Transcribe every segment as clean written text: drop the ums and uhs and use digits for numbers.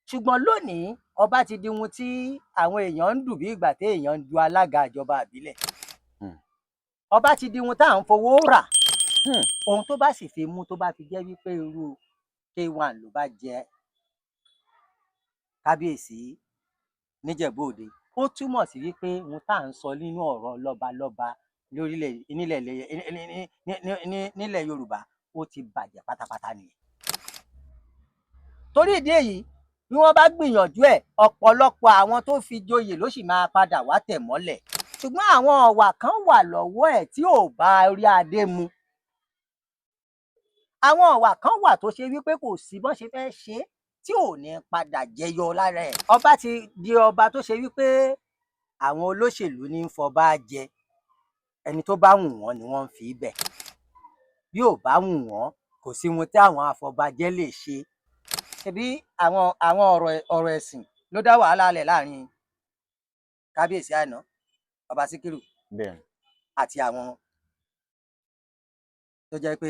ṣùgbọ́n lónìí ọba ti di ohun tí àwọn èèyàn ń dù bí ìgbà tí èèyàn ń du alága ìjọba ìbílẹ̀. Ọba ti di ohun tá à ń fowó rà. Ohun tó bá sì fi mú tó bá fi jẹ́ wípé irú K1 ló bá jẹ kábíyèsí níjẹ̀bú òde, ó túmọ̀ sí wípé ohun tá à ń sọ nínú ọ̀rọ̀ lọ́balọ́ba nílẹ̀ Yorùbá ó ti bàjẹ́ pátápátá nìyẹn. Torí ìdí èyí bí wọ́n bá gbìyànjú ẹ̀, ọ̀pọ̀lọpọ̀ àwọn tó fi joyè ló sì máa padà wá tẹ̀ mọ́lẹ̀. Ṣùgbọ́n àwọn ọ̀wà kan wà lọ́wọ́ ẹ̀ tí ò bá orí adé mu. Àwọn ọ̀wà kan wà tó ṣe wípé kò sí bọ́n ṣe fẹ́ ṣe tí ò ní padà jẹyọ lára ẹ̀. Ọba ti di ọba tó ṣe wípé àwọn olóṣèlú ní ń fọba jẹ. Ẹni tó bá wù wọ́n ni wọ́n ń fi bẹ̀. Bí ò bá wù wọ́n, kò sí ohun tí àwọn afọbajẹ lè ṣe. Ṣebí àwọn ọ̀rọ̀ ẹ̀sìn ló dá wàhálà lẹ̀ láàrin kábíyèsí àná, ọba Síkírù, àti àwọn tó jẹ́ pé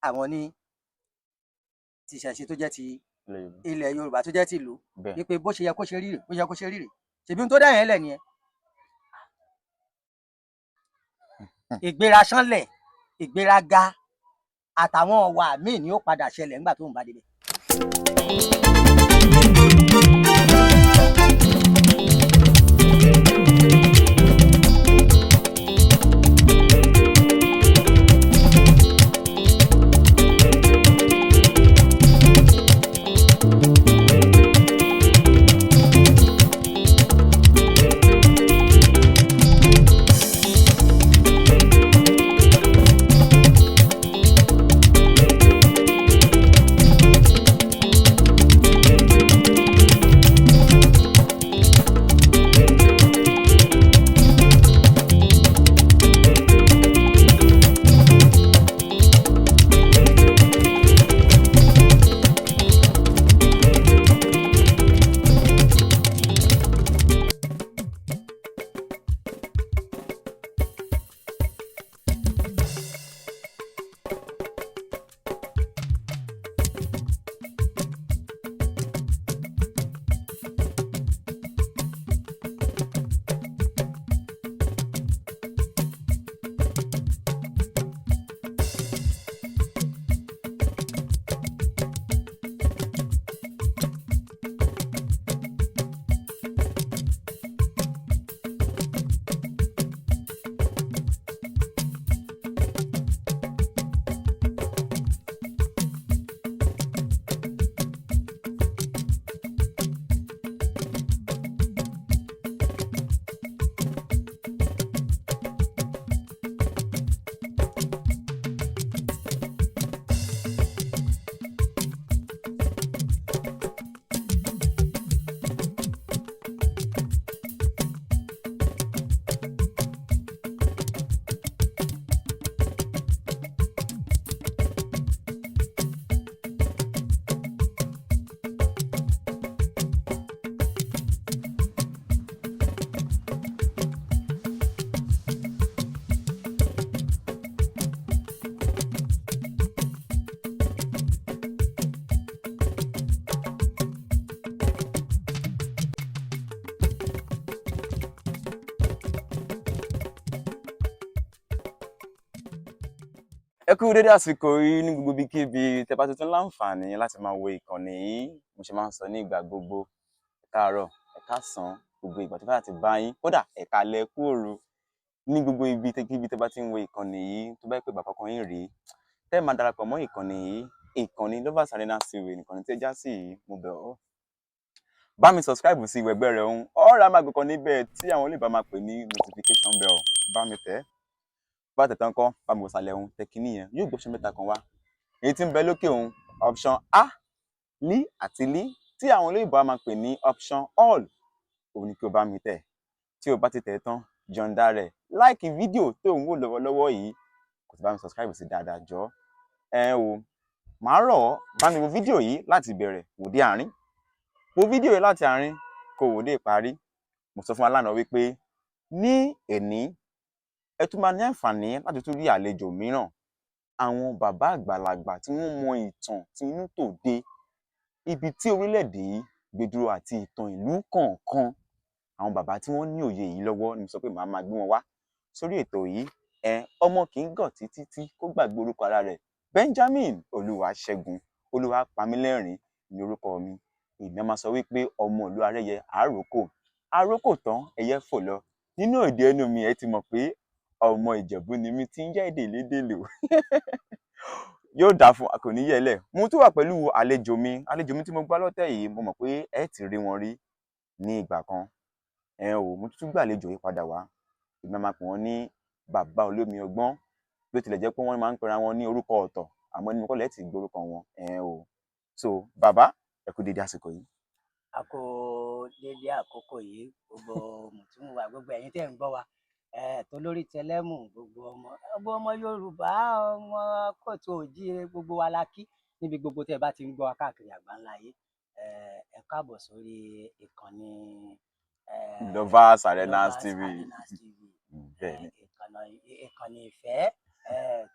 àwọn ní ti ìṣẹ̀ṣe tó jẹ́ ti ilẹ̀ Yorùbá tó jẹ́ ti ìlú, wípé bó ṣe yẹ kó ṣe rí rè, bó ṣe yẹ kó ṣe rí rè. Ṣebí ohun tó dá yẹn lẹ̀ nìyẹn. Ìgbéraṣánlẹ̀, ìgbéraga àtàwọn ọ̀wà míì ni ó padà ṣẹlẹ̀ nígbà tóun bá débẹ̀. Ẹ kú dédé àsìkò yìí ní gbogbo ibikíbi tẹ́ bá tuntun láǹfààní láti máa wo ìkànnì yìí. Mo ṣe máa ń sọ ní ìgbà gbogbo, ẹ káàárọ̀, ẹ káàsán, gbogbo ìgbà tó bá ti bá yín, kódà ẹ káalẹ́, ẹ kú òru ní gbogbo ibi tẹ́ bá ti ń wo ìkànnì yìí. Tó bá jẹ́ pé ìgbà àkọ́kọ́ yín rèé tẹ́ máa darapọ̀ mọ́ ìkànnì yìí, ìkànnì Lovers Arena TV nìkan tí ẹ já sí yìí, mo bẹ̀ ọ́. Bá mi subscribe sí ìwẹ̀gbẹ́ rẹ̀ ohun ọ̀rọ̀ àmàgbẹ̀kan níbẹ̀ tí àwọn olóyìnbó máa pè ní notification bell. Bá mi tẹ̀ bá tẹ̀ tán kọ́ bá mi wò sàlẹ̀ ohun tẹ kíní yẹn yóò gbé option mẹ́ta kan wá. Èyí tí ń bẹ lókè ohun option A, lí àti lí tí àwọn olóyìnbó máa pè ní option all. Òun ni kí o bá mi tẹ̀. Tí o bá ti tẹ̀ tán jọ̀ǹda rẹ̀ láìkì fídíò tó ń wò lọ́wọ́lọ́wọ́ yìí kò sì bá mi subscribe sí dáadáa jọ. Màá rọ̀ ọ́ bá mi wo fídíò yìí láti ìbẹ̀rẹ̀ wò dé àárín. Wo fídíò yìí láti àárín kó wò dé ìparí. Mo sọ fún wa lánàá wípé ní èní ẹ tún máa ní àǹfààní láti tún rí àlejò mìíràn, àwọn bàbá àgbàlagbà tí wọ́n mọ ìtàn tí inú tòde ibi tí orílẹ̀-èdè yìí Gbédúró àti ìtàn ìlú kọ̀ọ̀kan. Àwọn bàbá tí wọ́n ní òye yìí lọ́wọ́ ni mo sọ pé màá máa gbé wọn wá sórí ètò yìí. Ọmọ kì í gọ̀ títí kó gbàgbé orúkọ ara rẹ̀. Benjamin Olúwaṣẹ́gun Olúwapamílẹ́rìn ni orúkọ mi. Èmi á máa sọ wípé ọmọ ìlú Arẹ́yẹ àrókò tán ẹyẹ fò lọ. Nínú òde ẹnu mi ẹ ti mọ̀ pé ọmọ Ìjẹ̀bú ni mi tí ń jẹ́ èdè lédèlò. Yóò dáa fún kò ní yẹlẹ̀. Mo tún wà pẹ̀lú àlejò mi tí mo gbá lọ́tẹ̀ yìí. Mo mọ̀ pé ẹ ti rí wọn rí ní ìgbà kan. Mo tún gbàlejò yìí padà wá. Èmi á máa pè wọ́n ní bàbá olómi ọgbọ́n, bí ó tilẹ̀ jẹ́ pé wọ́n máa ń pera wọn ní orúkọ ọ̀tọ̀, àmọ́ nínú kọ́lẹ̀ ti gbọ́ orúkọ wọn. So bàbá ẹ kú dédé àsìkò yìí. A kú dédé àkókò yìí, gbogbo mùtúmùwà, gbogbo ẹ̀yin tẹ́ ń gbọ́ wa, tó lórí tẹlẹ́mù, gbogbo ọmọ Yorùbá, ọmọ kóòtù òjíire, gbogbo wa la kí níbi gbogbo tẹ́ bá ti ń gbọ́ wa káàkiri àgbáńlá ayé. Ẹ káàbọ̀ sórí ìkànnì Lovers Arenas TV. Ìkànnì ìfẹ́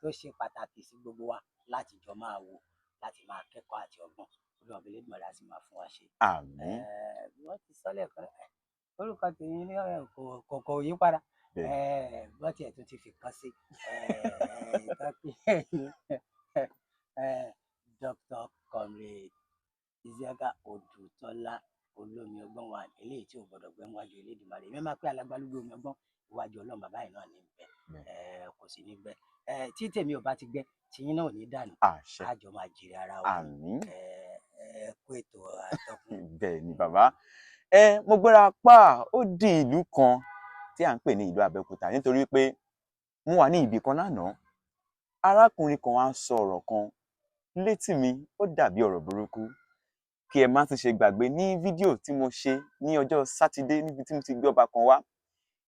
tó ṣe pàtàkì sí gbogbo wa láti jọ máa wò, láti máa kẹ́kọ̀ọ́ àti ọgbọ́n. Olúwa Olódùmarè á sì máa fún wa ṣe. Àmín. Wọ́n ti sọ lẹ́ẹ̀kan, orúkọ tèmi ní kò yí padà. Wọ́n tiẹ̀ tún ti fi kan sí. Dr. Comrade Isiaka Odùtọ́lá olómi ọgbọ́n wa, eléyìí tí ò gbọdọ̀ gbẹ́ níwájú Elédùmarè. Èmi máa pé alágbálúgbó omi ọgbọ́n iwájú Ọlọ́run bàbá yìí náà ní bẹ̀, kò sí ní gbẹ. Tí tèmi ò bá ti gbẹ, tiyín náà ò ní dànù. Àjọ máa jèrè ara wa. Àmín. Kó ètò àtọkùn. Bẹ́ẹ̀ ni bàbá. Mo gbéra pa ó di ìlú kan tí à ń pè ní ìlú Abẹ́òkúta, nítorí pé mo wà ní ibì kan lánàá. Arákùnrin kan wá sọ ọ̀rọ̀ kan létí mi, ó dàbí ọ̀rọ̀ burúkú. Kí ẹ má tún ṣe gbàgbé ní fídíò tí mo ṣe ní ọjọ́ Sátidé níbi tí mo ti gbé ọba kan wá,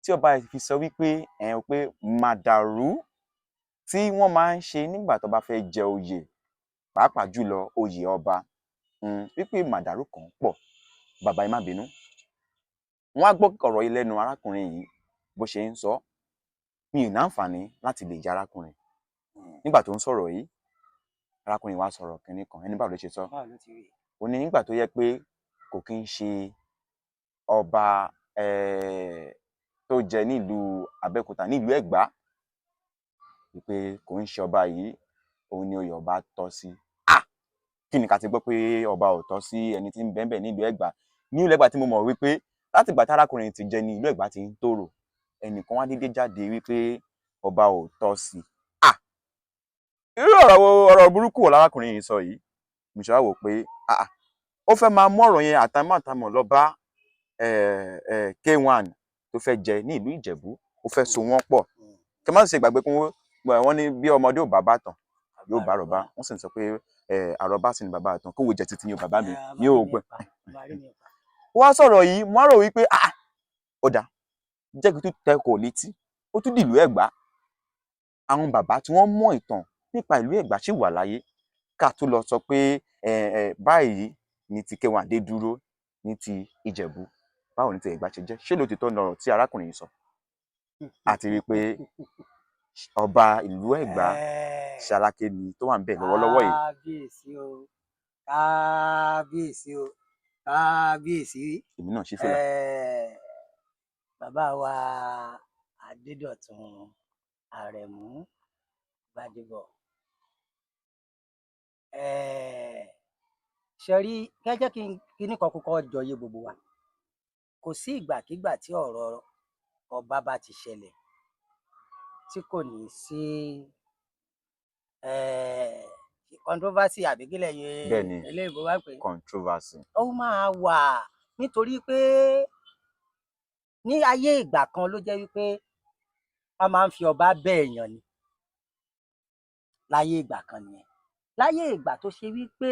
tí ọba fi sọ wípé pé màdàrú tí wọ́n máa ń ṣe nígbà tó bá fẹ́ jẹ oyè, pàápàá jùlọ oyè ọba, wípé màdàrú kan pọ̀. Bàbá ẹ má bínú. Wọ́n á gbọ́ ọ̀rọ̀ yìí lẹ́nu arákùnrin yìí bó ṣe ń sọ. Mi ò ní àǹfààní láti lè jẹ arákùnrin. Nígbà tó ń sọ̀rọ̀ yìí, arákùnrin wa sọ̀rọ̀ kínní kan. Ẹni báwo ló ṣe sọ? Ó ní nígbà tó yẹ pé kò kí ń ṣe ọba tó jẹ nílùú Abẹ́òkúta, nílùú Ẹ̀gbá, wípé kò ń ṣe ọba yìí, òun ni oyè ọba tọ́ sí. Kí ni ká ti gbọ́ pé ọba ò tọ́ sí ẹni tí ń bẹ́ẹ̀ nílùú Ẹ̀gbá? Ní ìlú Ẹ̀gbá tí mo mọ̀ wípé láti ìgbà tí arákùnrin ti jẹ ní ìlú Ẹ̀gbá ti ń tòrò, ẹnìkan wá dédé jáde wípé ọba ò tọ́ sí. Irú ọ̀rọ̀ burúkú wo lárákùnrin yìí sọ yìí? Mo ṣe wá wò pé ó fẹ́ máa mú ọ̀rọ̀ yẹn àtàmọ̀tàmọ̀ lọ bá K1 tó fẹ́ jẹ ní ìlú Ìjẹ̀bú, ó fẹ́ so wọ́n pọ̀. Kí má ṣe gbàgbé pé wọ́n ní bí ọmọdé ò bá bàtàn yóò bá àrọ́bá. Wọ́n sì ń sọ pé àrọ́bá sì ni bàbá àtàn, kó wo jẹ títí ní bàbá mi ní òògbẹ. Ó wá sọ̀rọ̀ yìí, mo á rò wípé ó dà jẹ́ kí tó tẹ kò létí, ó tún dìlú Ẹ̀gbá. Àwọn bàbá tí wọ́n mọ̀ ìtàn nípa ìlú Ẹ̀gbá ṣì wà láyé, ká tó lọ sọ pé báyìí ni ti K1 dé dúró ní ti Ìjẹ̀bú. Báwo ni ti Ẹ̀gbá ṣe jẹ́? Ṣé lóòtítọ́ lọ̀rọ̀ tí arákùnrin yìí sọ? Àti rí pé ọba ìlú Ẹ̀gbá Ṣaláké ni tó wà ń bẹ̀ lọ́wọ́lọ́wọ́ yìí. Kábíyèsí o, kábíyèsí o, kábíyèsí. Èmi náà ṣí fìlà. Bàbá wa Adédọ̀tun Àrẹ̀mú Gbádébọ̀. Ṣe rí, kẹ́jẹ́ kí kíní kan kọ́kọ́ jọ yé gbogbo wa. Kò sí ìgbàkígbà tí ọ̀rọ̀ ọba bá ti ṣẹlẹ̀ tí kò ní sí controversy, àbí kílẹ̀ yẹn eléyìnbó wá pé controversy. Ó máa wà, nítorí pé ní ayé ìgbà kan ló jẹ́ wípé a máa ń fi ọba bẹ́ èèyàn ni. Láyé ìgbà kan nìyẹn. Láyé ìgbà tó ṣe wípé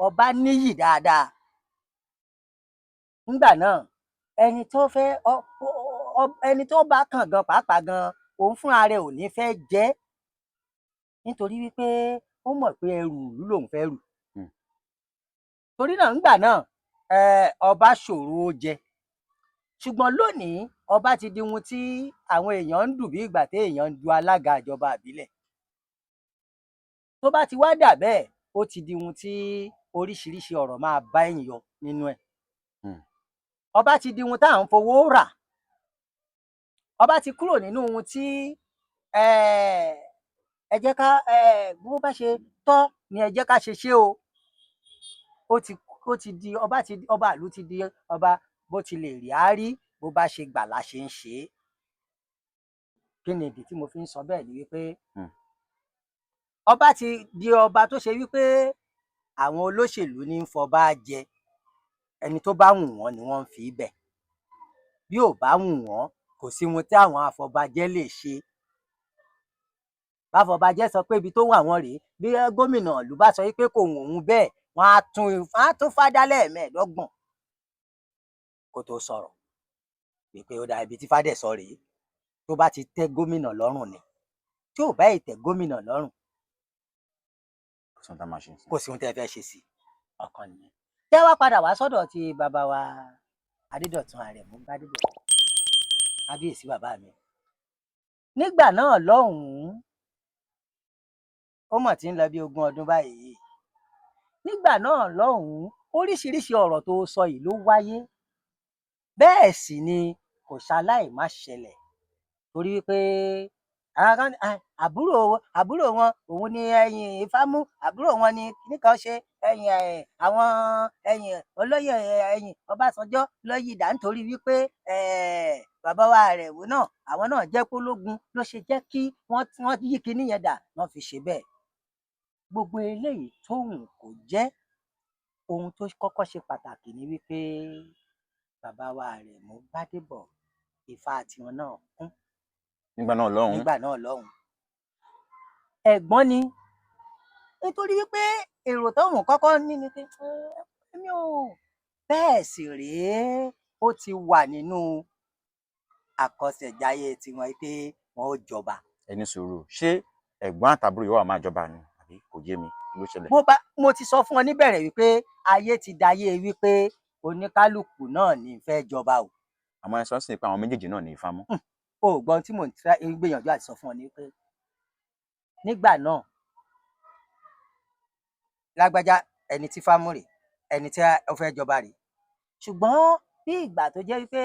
ọba níyì dáadáa, nígbà náà ẹni tó bá kàn gan pàápàá gan, òun fúnra rẹ̀ ò ní fẹ́ jẹ́, nítorí wípé ó mọ̀ pé ẹrù ìlú lòun fẹ́ rù. Torí náà nígbà náà ọba ṣòro ó jẹ. Ṣùgbọ́n lónìí ọba ti di ohun tí àwọn èèyàn ń dù bí ìgbà tí èèyàn ń du alága ìjọba ìbílẹ̀. Tó bá ti wá dà bẹ́ẹ̀, ó ti di ohun tí oríṣiríṣi ọ̀rọ̀ máa bá èèyàn yọ nínú ẹ̀. ọba ti di ohun tá à ń fowó rà, ọba ti kúrò nínú ohun tí ẹ jẹ́ ká bó bá ṣe tọ́ ni ẹ jẹ́ ká ṣe ṣe o. Ó ti di ọba ìlú ti di ọba bó ti lè rí á rí, bó bá ṣe gbà la ṣe ń ṣe é. Kí ni ìdí tí mo fi ń sọ bẹ́ẹ̀ ni wípé ọba ti di ọba tó ṣe wípé àwọn olóṣèlú ní ń fọba jẹ, ẹni tó bá wù wọ́n ni wọ́n ń fi bẹ̀. Bí ò bá wù wọ́n, kò sí ohun tí àwọn afọbajẹ lè ṣe. Báfọbajẹ sọ pé ibi tó wà wọ́n rèé, bí gómìnà ìlú bá sọ wípé kò wù òun bẹ́ẹ̀, wọ́n á tún fádá lẹ́ẹ̀mẹ́ẹ̀dọ́gbọ̀n kó tó sọ̀rọ̀ wípé ó dá ibi tí fádẹ̀ sọ rèé. Tó bá ti tẹ́ gómìnà lọ́rùn ni, tí ò bá ì tẹ́ gómìnà lọ́rùn, kò sí ohun tẹ́ fẹ́ ṣe sí ọkàn nìyẹn. Tẹ́ wá padà wá sọ́dọ̀ ti bàbá wa Adédọ̀tun Àrẹ̀mú Gbádébọ̀, kábíyèsí bàbá mi. Nígbà náà lọ́hùn-ún, ó mọ̀ tí ń lọ bí 20 ọdún báyìí. Nígbà náà lọ́hùn-ún, oríṣiríṣi ọ̀rọ̀ tó sọ yìí ló wáyé. Bẹ́ẹ̀ sì ni kò ṣaláì má ṣẹlẹ̀, torí pé àbúrò wọn òun ni ẹ̀yìn Ifámú, àbúrò wọn ni nìkan ṣe àwọn olóyè Ọbásanjọ́ ló yí dà nítorí wípé bàbá wa Àrẹ̀mú náà àwọn náà jẹ́ pólógun ló ṣe jẹ́ kí wọ́n yí kinní yẹn dà, wọ́n fi ṣe bẹ́ẹ̀. Gbogbo eléyìí tóhùn kò jẹ́, ohun tó kọ́kọ́ ṣe pàtàkì ni wípé bàbá wa Àrẹ̀mú Gbádébọ̀, Ifá tiwọn náà kún nígbà náà lọ́hùn. Ẹ̀gbọ́n ni, nítorí wípé èrò tóhùn kọ́kọ́ ní ni pé èmi ò bẹ́ẹ̀ sì rèé, ó ti wà nínú àkọsẹ̀jáyé tiwọn pé wọn ó jọba. Ẹni sùúrù, ṣé ẹ̀gbọ́n àtàbúrò yóò wá máa jọba ni àbí kò yé mi ló ṣẹlẹ̀? Mo ti sọ fún ọ níbẹ̀rẹ̀ wípé ayé ti dayé wípé oníkálùkù náà ní fẹ́ jọba o. Àmọ́ ẹ sọ sí pé àwọn méjèèjì náà ní Ifá mú. Ògbọ́n tí mò ń gbìyànjú àti sọ fún ọ ni pé nígbà náà lágbájá ẹni tí Ifá mú rèé, ẹni tí ó fẹ́ jọba rèé. Ṣùgbọ́n bí ìgbà tó jẹ́ wípé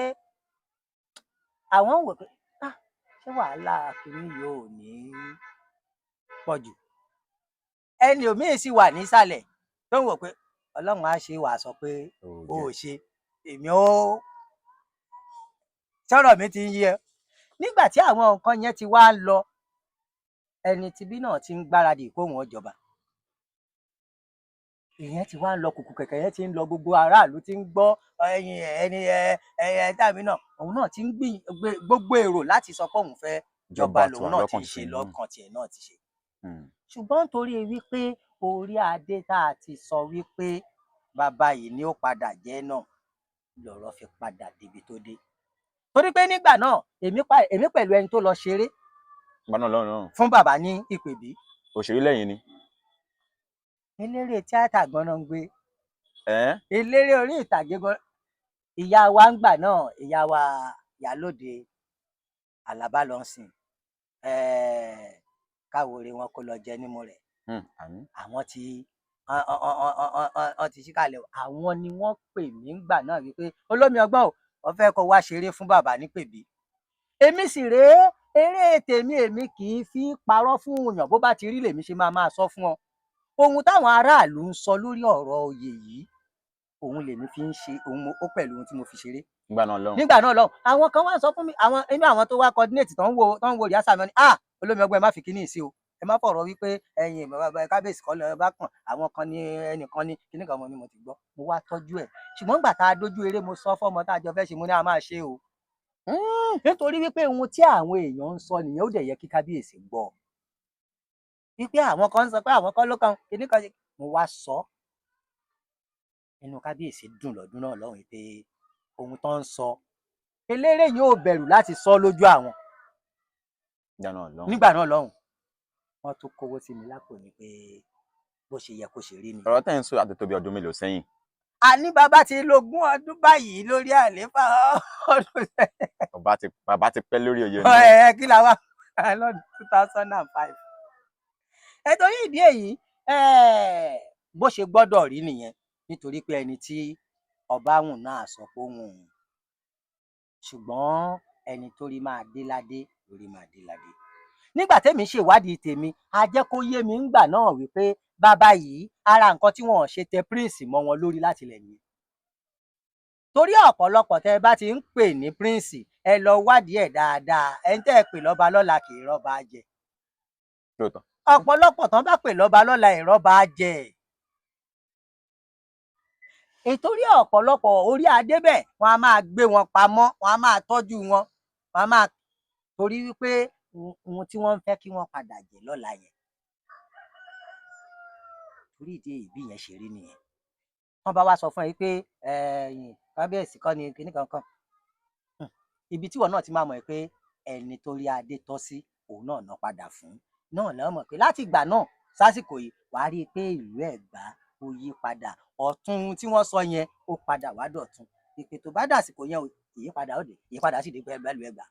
àwọn ń wò pé ṣé wàhálà kìíní yóò ní pọ̀ jù. Ẹni òmíì sì wà nísàlẹ̀ tó ń wò pé Ọlọ́run á ṣe wàá sọ pé ó ṣe, èmi ó sọ̀rọ̀ mi ti ń yí ẹ. Nígbà tí àwọn nǹkan yẹn ti wá lọ, ẹni tibí náà ti ń gbáradì kóhun ó jọba. Ìyẹn ti wá ń lọ kùkù kẹ̀kẹ́ yẹn ti ń lọ, gbogbo aráàlú ti ń gbọ́ tàbí náà òun náà ti ń gbogbo èrò láti sọ pé òun fẹ́ jọba lòun náà ti ṣe lọ́kàn tiẹ̀ náà ti ṣe. Ṣùgbọ́n nítorí wípé orí adé tá a ti sọ wípé bàbá yìí ni ó padà jẹ́ náà lọ̀rọ̀ fi padà débi tó dé. Torí pé nígbà náà èmi pẹ̀lú ẹni tó lọ ṣeré fún bàbá ní Ìpèbí. Òṣèré lẹ́yìn ni? Eléré tíátà gan-an ń gbé. Eléré orí ìtàgé gan. Ìyá wa ń gbà náà, ìyá wa Ìyálóde Àlàbá lọ sìn, káwòrè wọn kó lọ jẹ nímú rẹ̀. Àwọn ti ṣíkàlẹ̀, àwọn ni wọ́n pè mí ńgbà náà wípé Olómi Ọgbọ́n ò, wọ́n fẹ́ kó wá ṣeré fún bàbá ní Ìpèbí. Èmi sì rèé, eré tèmi èmi kì í fi parọ́ fún èèyàn, bó bá ti rí lèmi ṣe máa sọ fún ọ. Ohun táwọn aráàlú ń sọ lórí ọ̀rọ̀ oyè yìí, òun lèmi fi ń ṣe, òun ó pẹ̀lú ohun tí mo fi ṣeré. Nígbà náà lọ́hùn. Àwọn kan wá sọ fún mi, àwọn tó wá coordinate tó ń wo rìásà mi ní Olómi Ọgbọ́n ẹ má fi kíní sí o, ẹ má fọ̀rọ̀ wípé ẹ̀yin bàbá kábíyèsí kọ́ lọ bá kàn, àwọn kan ní ẹnìkan ní kíní kan mo ní mo ti gbọ́, mo wá tọ́jú ẹ̀. Ṣùgbọ́n nígbà tá a dójú eré, mo sọ fọ́mọ tá a jọ fẹ́ ṣe, mo ní a máa ṣe o. Nítorí wípé ohun tí àwọn èèyàn ń sọ nìyẹn, ó dẹ̀ yẹ kí kábíyèsí gbọ́. Wípé àwọn kan ń sọ pé àwọn kan ló kan kíní kan ṣe, mo wá sọ. Inú kábíyèsí dùn lọ́dún náà lọ́hùn pé ohun tó ń sọ eléré yóò bẹ̀rù láti sọ lójú àwọn. Nígbà náà lọ́hùn, wọ́n tún kówó sí mi lápò ní pé bó ṣe yẹ kó ṣe rí ni. Ọ̀rọ̀ tẹ́ ń sọ àti tó bí ọdún mélòó sẹ́yìn? Àní bàbá ti lo 20 ọdún báyìí lórí àlééfà ọdún sẹ́yìn. Bàbá ti pẹ́ lórí oyè náà. Kí la wá lọ́dún 2005. Torí ìdí èyí, bó ṣe gbọ́dọ̀ rí nìyẹn, nítorí pé ẹni tí ọba hùn náà sọ pé ó hùn, ṣùgbọ́n ẹni tó rí máa dé ládé lórí máa dé ládé. Nígbà tẹ́mi ṣèwádìí tèmi, a jẹ́ kó yé mi ńgbà náà wípé bàbá yìí ara nǹkan tí wọn ò ṣe tẹ prince mọ́ wọn lórí láti ilẹ̀ nìyẹn. Torí ọ̀pọ̀lọpọ̀ tẹ́ ẹ bá ti ń pè ní prince, ẹ lọ wádìí ẹ̀ dáadáa, ẹni tẹ́ ẹ pè lọ́ba lọ́la kì í rọ́ba jẹ. lóòótọ́. Ọ̀pọ̀lọpọ̀ tán bá pè lọ́ba lọ́la ìrọ́ba jẹ. Ìtorí ọ̀pọ̀lọpọ̀ orí adé bẹ́ẹ̀ wọn a máa gbé wọn pamọ́, wọn a máa tọ́jú wọn a máa, torí wípé ohun tí wọ́n ń fẹ́ kí wọ́n padà jẹ lọ́la yẹn. Torí ìdí èyí bí yẹn ṣe rí nìyẹn. Wọ́n bá wá sọ fún ẹ pé kábíyèsí kọ́ ni kinní kankan, ibi tíwọ náà ti máa mọ̀ pé ẹni tó rí adé tọ́ sí òun náà ná padà fún náà lọ́ mọ̀ pé láti ìgbà náà sásìkò yìí wàá rí i pé ìlú Ẹ̀gbá ó yí padà, ọ̀tun tí wọ́n sọ yẹn ó padà wá dọ̀tun. Ìpè tó bá dàsìkò yẹn o, ìyípadà ó dé, ìyípadà sì dé pẹ̀lú Ẹ̀gbá.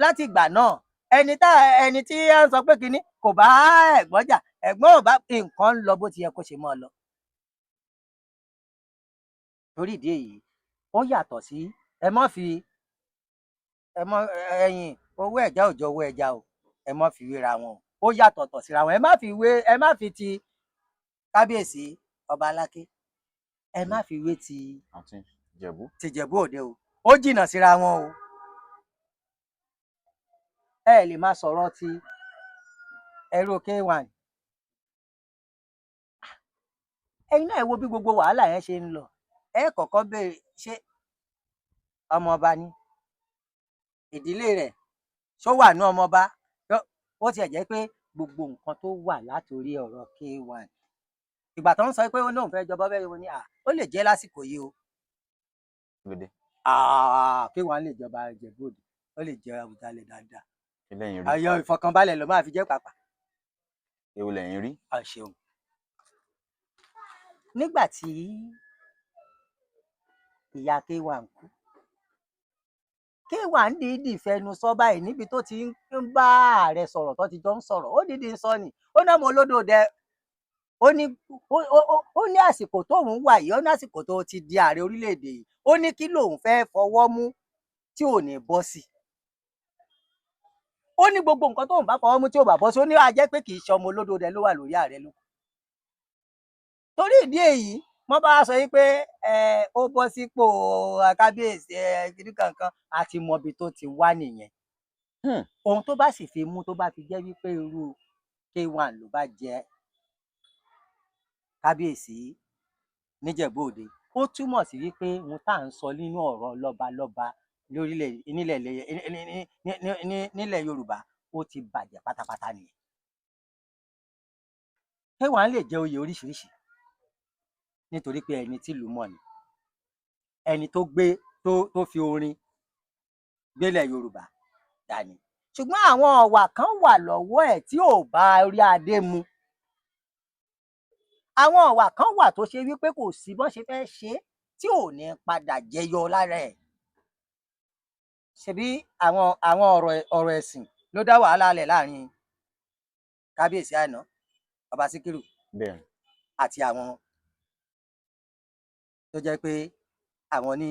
Láti ìgbà náà ẹni tí ẹ ń sọ pé kinní kò bá ẹ̀gbọ́n jà, ẹ̀gbọ́n ò bá, nǹkan ń lọ bó ti yẹ kó ṣe máa lọ. Torí ìdí èyí ó yàtọ̀ sí ẹ̀yin owó ẹja ò jọ owó ẹja o, ẹ má fi wéra wọn o, ó yàtọ̀tọ̀ síra wọn. Ẹ má fi ti kábíyèsí ọba Aláké, ẹ má fi wé ti Ìjẹ̀bú Òde o, ó jìnnà síra wọn o. Ẹ lè máa sọ̀rọ̀ ti ẹrú K1. Ẹ̀yin náà ẹ wo bí gbogbo wàhálà yẹn ṣe ń lọ. Ẹ kọ́kọ́ béèrè ṣé ọmọọba ni, ìdílé rẹ̀ ṣó wà ní ọmọọba, ó tiẹ̀ jẹ́ pé gbogbo nǹkan tó wà látòrí ọ̀rọ̀ K1 ìgbà tó ń sọ pé ó lóun fẹ́ jọba bẹ́ẹ̀ wọ́n ní ó lè jẹ́ lásìkò yìí o. K1 lè jọba Ìjẹ̀bú Òde, ó lè jẹ Àwùjalẹ̀ dáadáa. Ayọ̀ ìfọkànbalẹ̀ ló máa fi jẹ́ pàpà. Èwo lẹ̀yin rí? Ṣeun. Nígbà tí ìyá K1 kú, K1 dìídì fẹnu sọ báyìí níbi tó ti ń bá ààrẹ sọ̀rọ̀ tó ti jọ ń sọ̀rọ̀, ó dìídì ń sọ ni, ó náà mo lódò dẹ, ó ní àsìkò tóun wà yìí, ó ní àsìkò tó ti di ààrẹ orílẹ̀-èdè yìí, ó ní kí lòun fẹ́ fọwọ́ mú tí ò ní bọ́ sí. Ó ní gbogbo nǹkan tóun bá fọwọ́ mú tí ò bá bọ́ sí, ó ní á jẹ́ pé kì í ṣe ọmọ olódò dẹ ló wà lórí ààrẹ ló. Torí ìdí èyí wọ́n bá sọ pé ó bọ́ sípò kábíyèsí kiri kankan, a ti mọ ibi tó ti wá nìyẹn. Ohun tó bá sì fi mú tó bá fi jẹ́ wípé irú K1 ló bá jẹ kábíyèsí níjẹ̀bú Òde, ó túmọ̀ sí wípé ohun tá à ń sọ nínú ọ̀rọ̀ lọ́balọ́ba nílẹ̀ Yorùbá ó ti bàjẹ́ pátápátá nìyẹn. K1 lè jẹ oyè oríṣiríṣi nítorí pé ẹni tí ìlú mọ̀ ni, ẹni tó fi orin gbélẹ̀ Yorùbá dání. Ṣùgbọ́n àwọn ọ̀wà kan wà lọ́wọ́ ẹ̀ tí ò bá orí adé mu. Àwọn ọ̀wà kan wà tó ṣe wípé kò sí bọ́n ṣe fẹ́ ṣe tí ò ní padà jẹyọ lára ẹ̀. Ṣebí àwọn ọ̀rọ̀ ẹ̀sìn ló dá wàhálà lẹ̀ láàrin kábíyèsí àná Ọba Síkírù àti àwọn tó jẹ́ pé àwọn ní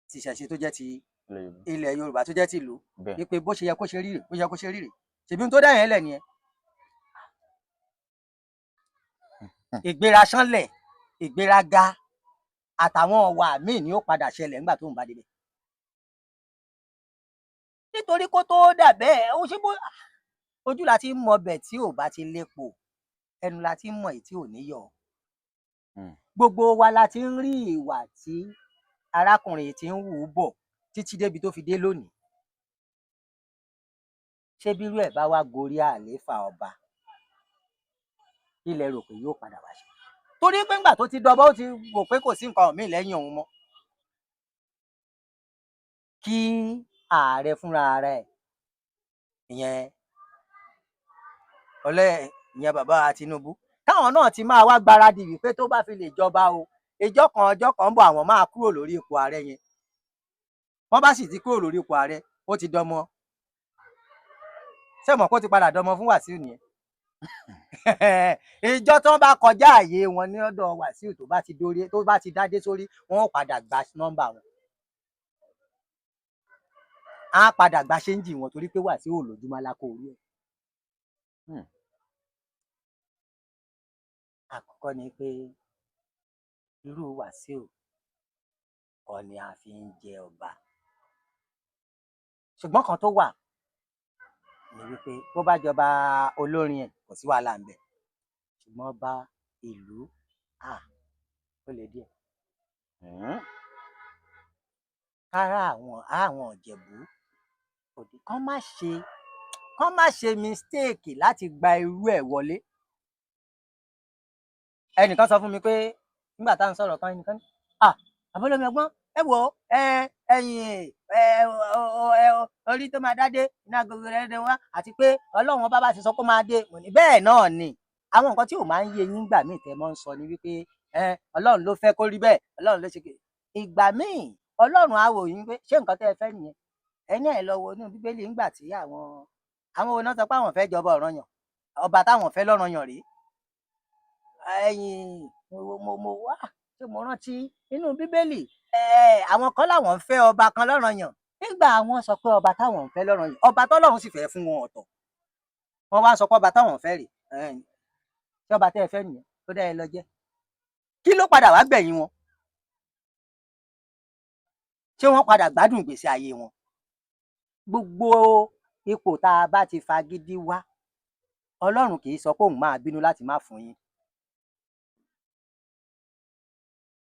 tìṣẹ̀ṣe tó jẹ́ ti ilẹ̀ Yorùbá tó jẹ́ ti ìlú, wípé bó ṣe yẹ kó ṣe rí rè, bó ṣe yẹ kó ṣe rí rè, ṣèbí ohun tó dá yẹn lẹ̀ nìyẹn. Ìgbéra ṣánlẹ̀, ìgbéraga àtàwọn ọ̀wà míì ni ó padà ṣẹlẹ̀ nígbà tóun bá débẹ̀. Nítorí kó tó dà bẹ́ẹ̀, ojú la ti ń mọ ọbẹ̀ tí ò bá ti lépo, ẹnu la ti ń mọ èyí tí ò níyọ̀. Gbogbo wa la ti ń rí ìwà tí arákùnrin ti ń wù ú bọ̀ títí débi tó fi dé lónìí. Ṣé bírú ẹ̀ bá wá gorí àlééfà ọba, ilẹ̀ rò pé yóò padà wá ṣe? Torí pé ńgbà tó ti dọba ó ti rò pé kò sí nǹkan míì lẹ́yìn òun mọ́. Kí ààrẹ fúnra rẹ̀ ìyẹn bàbá Tinubu, táwọn náà ti máa wá gbáradì wípé tó bá fi lè jọba o, ọjọ́ kan ń bọ̀ àwọn máa kúrò lórí ipò ààrẹ yẹn. Wọ́n bá sì ti kúrò lórí ipò ààrẹ, ó ti dọmọ. Ṣé mọ̀ kó ti padà dọmọ fún Wàsíù nìyẹn? ìjọ tí wọ́n bá kọjá àyè wọn ní ọ̀dọ̀ Wàsíù tó bá ti dádé sórí, wọn ó padà gba nọ́mbà wọn, á padà gba ṣéǹjì wọn torí pé Wàsíù ò lójúmọ́ alákó orí ẹ̀. Àkọ́kọ́ ni pé irú Wàsíù kọ́ ni a fi ń jẹ ọba, ṣùgbọ́n kan tó wà ni wípé bó bá jọba olórin ẹ̀ kò sí wàhálà ń bẹ̀, ṣùgbọ́n ọba ìlú ó le díẹ̀. Kára àwọn Ìjẹ̀bú òde kán má ṣe mistake láti gba irú ẹ̀ wọlé. Ẹnìkan sọ fún mi pé nígbà tá à ń sọ̀rọ̀ kan, ẹnìkan ní Àbọ́lọ́mí ọgbọ́n, ẹ wò ó, ẹ̀yin orí tó máa dádé iná gbogbo rẹ̀ dé wá, àti pé Ọlọ́run ọba bá ti sọ pé ó máa dé, mo ní bẹ́ẹ̀ náà ni. Àwọn nǹkan tí ò máa ń yé yín gbà míì tẹ́ mọ́ ń sọ ni wípé Ọlọ́run ló fẹ́ kó rí bẹ́ẹ̀, Ọlọ́run ló ṣe kè. Ìgbà míì Ọlọ́run á wò yín pé ṣé nǹkan tẹ́ ẹ fẹ́ nìyẹn? Ẹni ẹ̀ lọ wo inú Bíbélì ńgbà tí àwọn wo náà sọ pé àwọn fẹ́ jọba ọ̀ranyàn, ọba táwọn fẹ́ lọ́ranyàn rèé. Mo wá ṣé mo rántí inú Bíbélì àwọn kan láwọn ń fẹ́ ọba kan lọ́ranyàn, nígbà àwọn sọ pé ọba táwọn ń fẹ́ lọ́ranyàn, ọba tọ́lọ́run sì fẹ́ fún wọn ọ̀tọ̀, wọ́n wá sọ pé ọba táwọn ń fẹ́ rèé, ṣé ọba tẹ́ ẹ fẹ́ nìyẹn? Tó dá ẹ lọ jẹ́. Kí ló padà wá gbẹ̀yìn wọn? Ṣé wọ́n padà gbádùn ìgbésí ayé wọn? Gbogbo ipò tá a bá ti fagídí wá, Ọlọ́run kì í sọ pé òun máa bínú láti má fún yín.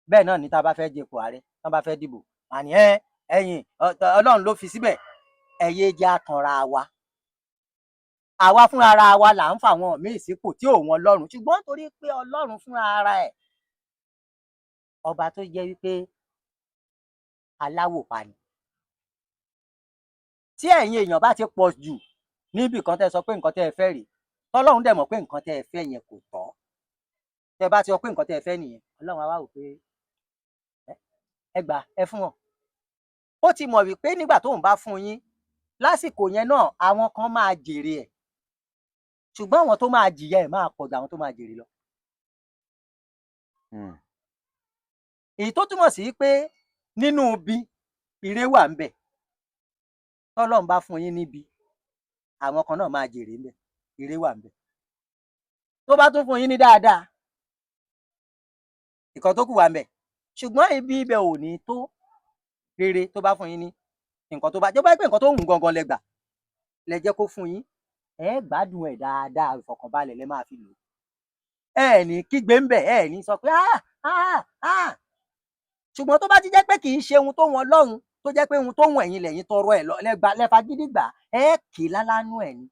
Bẹ́ẹ̀ náà ni tá a bá fẹ́ jẹ ipò ààrẹ, tá a bá fẹ́ dìbò, àní ẹ̀yin Ọlọ́run ló fi síbẹ̀, ẹ yéé jẹ́ á tanra wa. Àwa fúnra ara wa là ń fà wọn míì sípò tí ò wọn Ọlọ́run, ṣùgbọ́n torí pé Ọlọ́run fúnra ara ẹ̀, ọba tó jẹ́ wípé aláwòpa ni. Tí ẹ̀yin èèyàn bá ti pọ̀ jù níbì kan tẹ́ sọ pé nǹkan tẹ́ ẹ fẹ́ rèé, tọ́lọ́run dẹ̀ mọ̀ pé nǹkan tẹ́ ẹ fẹ́ yẹn kò tọ́, tẹ́ bá ti sọ pé nǹkan tẹ́ ẹ fẹ́ nìyẹn, Ọlọ́run á wá wò pé ẹ gbà ẹ fún wọn. Ó ti mọ̀ wípé nígbà tóun bá fún yín lásìkò yẹn náà àwọn kan máa jèrè ẹ̀, ṣùgbọ́n àwọn tó máa jìyà ẹ̀ máa pọ̀ ju àwọn tó máa jèrè lọ. Èyí tó túmọ̀ sí pé nínú ibi ire wà ń bẹ̀, tọ́lọ́run bá fún yín níbi, àwọn kan náà máa jèrè ń bẹ̀, ire wà ń bẹ̀. Tó bá tún fún yín ní dáadáa, nǹkan tó kù wà ń bẹ̀, ṣùgbọ́n ibi ibẹ̀ ò ní tó rere tó bá fún yín ní nǹkan tó bá jẹ́ pé nǹkan tó wù gangan lẹ gbà lẹ jẹ́ kó fún yín, ẹ gbádùn ẹ̀ dáadáa, ìfọ̀kànbalẹ̀ lẹ máa fi lò. Ẹ ní kígbe ń bẹ̀, ẹ ní sọ pé ṣùgbọ́n tó bá ti jẹ́ pé kì í ṣe ohun tó wọn Ọlọ́run, tó jẹ́ pé ohun tó wùn ẹ̀yin lẹ̀yin tọrọ ẹ̀ lẹ fagídí gbà, ẹ kì í lálánú ẹ̀ ni.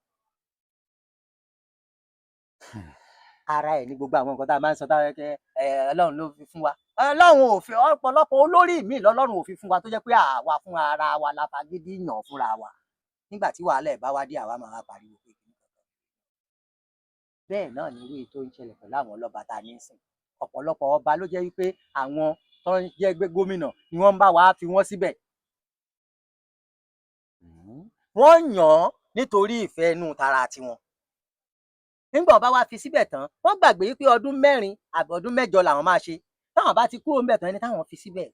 Ara ẹ̀ ní gbogbo àwọn nǹkan tá a máa ń sọ táwọn Ọlọ́run ló fi fún wa. Ọlọ́run ò fi, ọ̀pọ̀lọpọ̀ olórí míì lọ́lọ́run ò fi fún wa tó jẹ́ pé àwa fún ara wa la fagídí yàn fúnra wa. Nígbà tí wàhálà ẹ̀ bá wá dé, àwa máa pariwo pé kí nìkan. Bẹ́ẹ̀ náà ni irú èyí tó ń ṣẹlẹ̀ pẹ̀lú àwọn ọlọ́ba tá a ní sìn. Ọ̀pọ̀lọpọ̀ ọba ló jẹ́ wípé àwọn tó ń jẹ́ gómìnà ni wọ́n ń bá wa fi wọ́n síbẹ̀. Wọ́n yàn án nítorí ìfẹ́ inú tara tiwọn. Nígbà wọ́n bá wá fi síbẹ̀ tán, wọ́n gbàgbé pé ọdún 4 àbí ọdún 8 làwọn máa ṣe. Táwọn bá ti kúrò ńbẹ̀ tán, ẹni táwọn fi síbẹ̀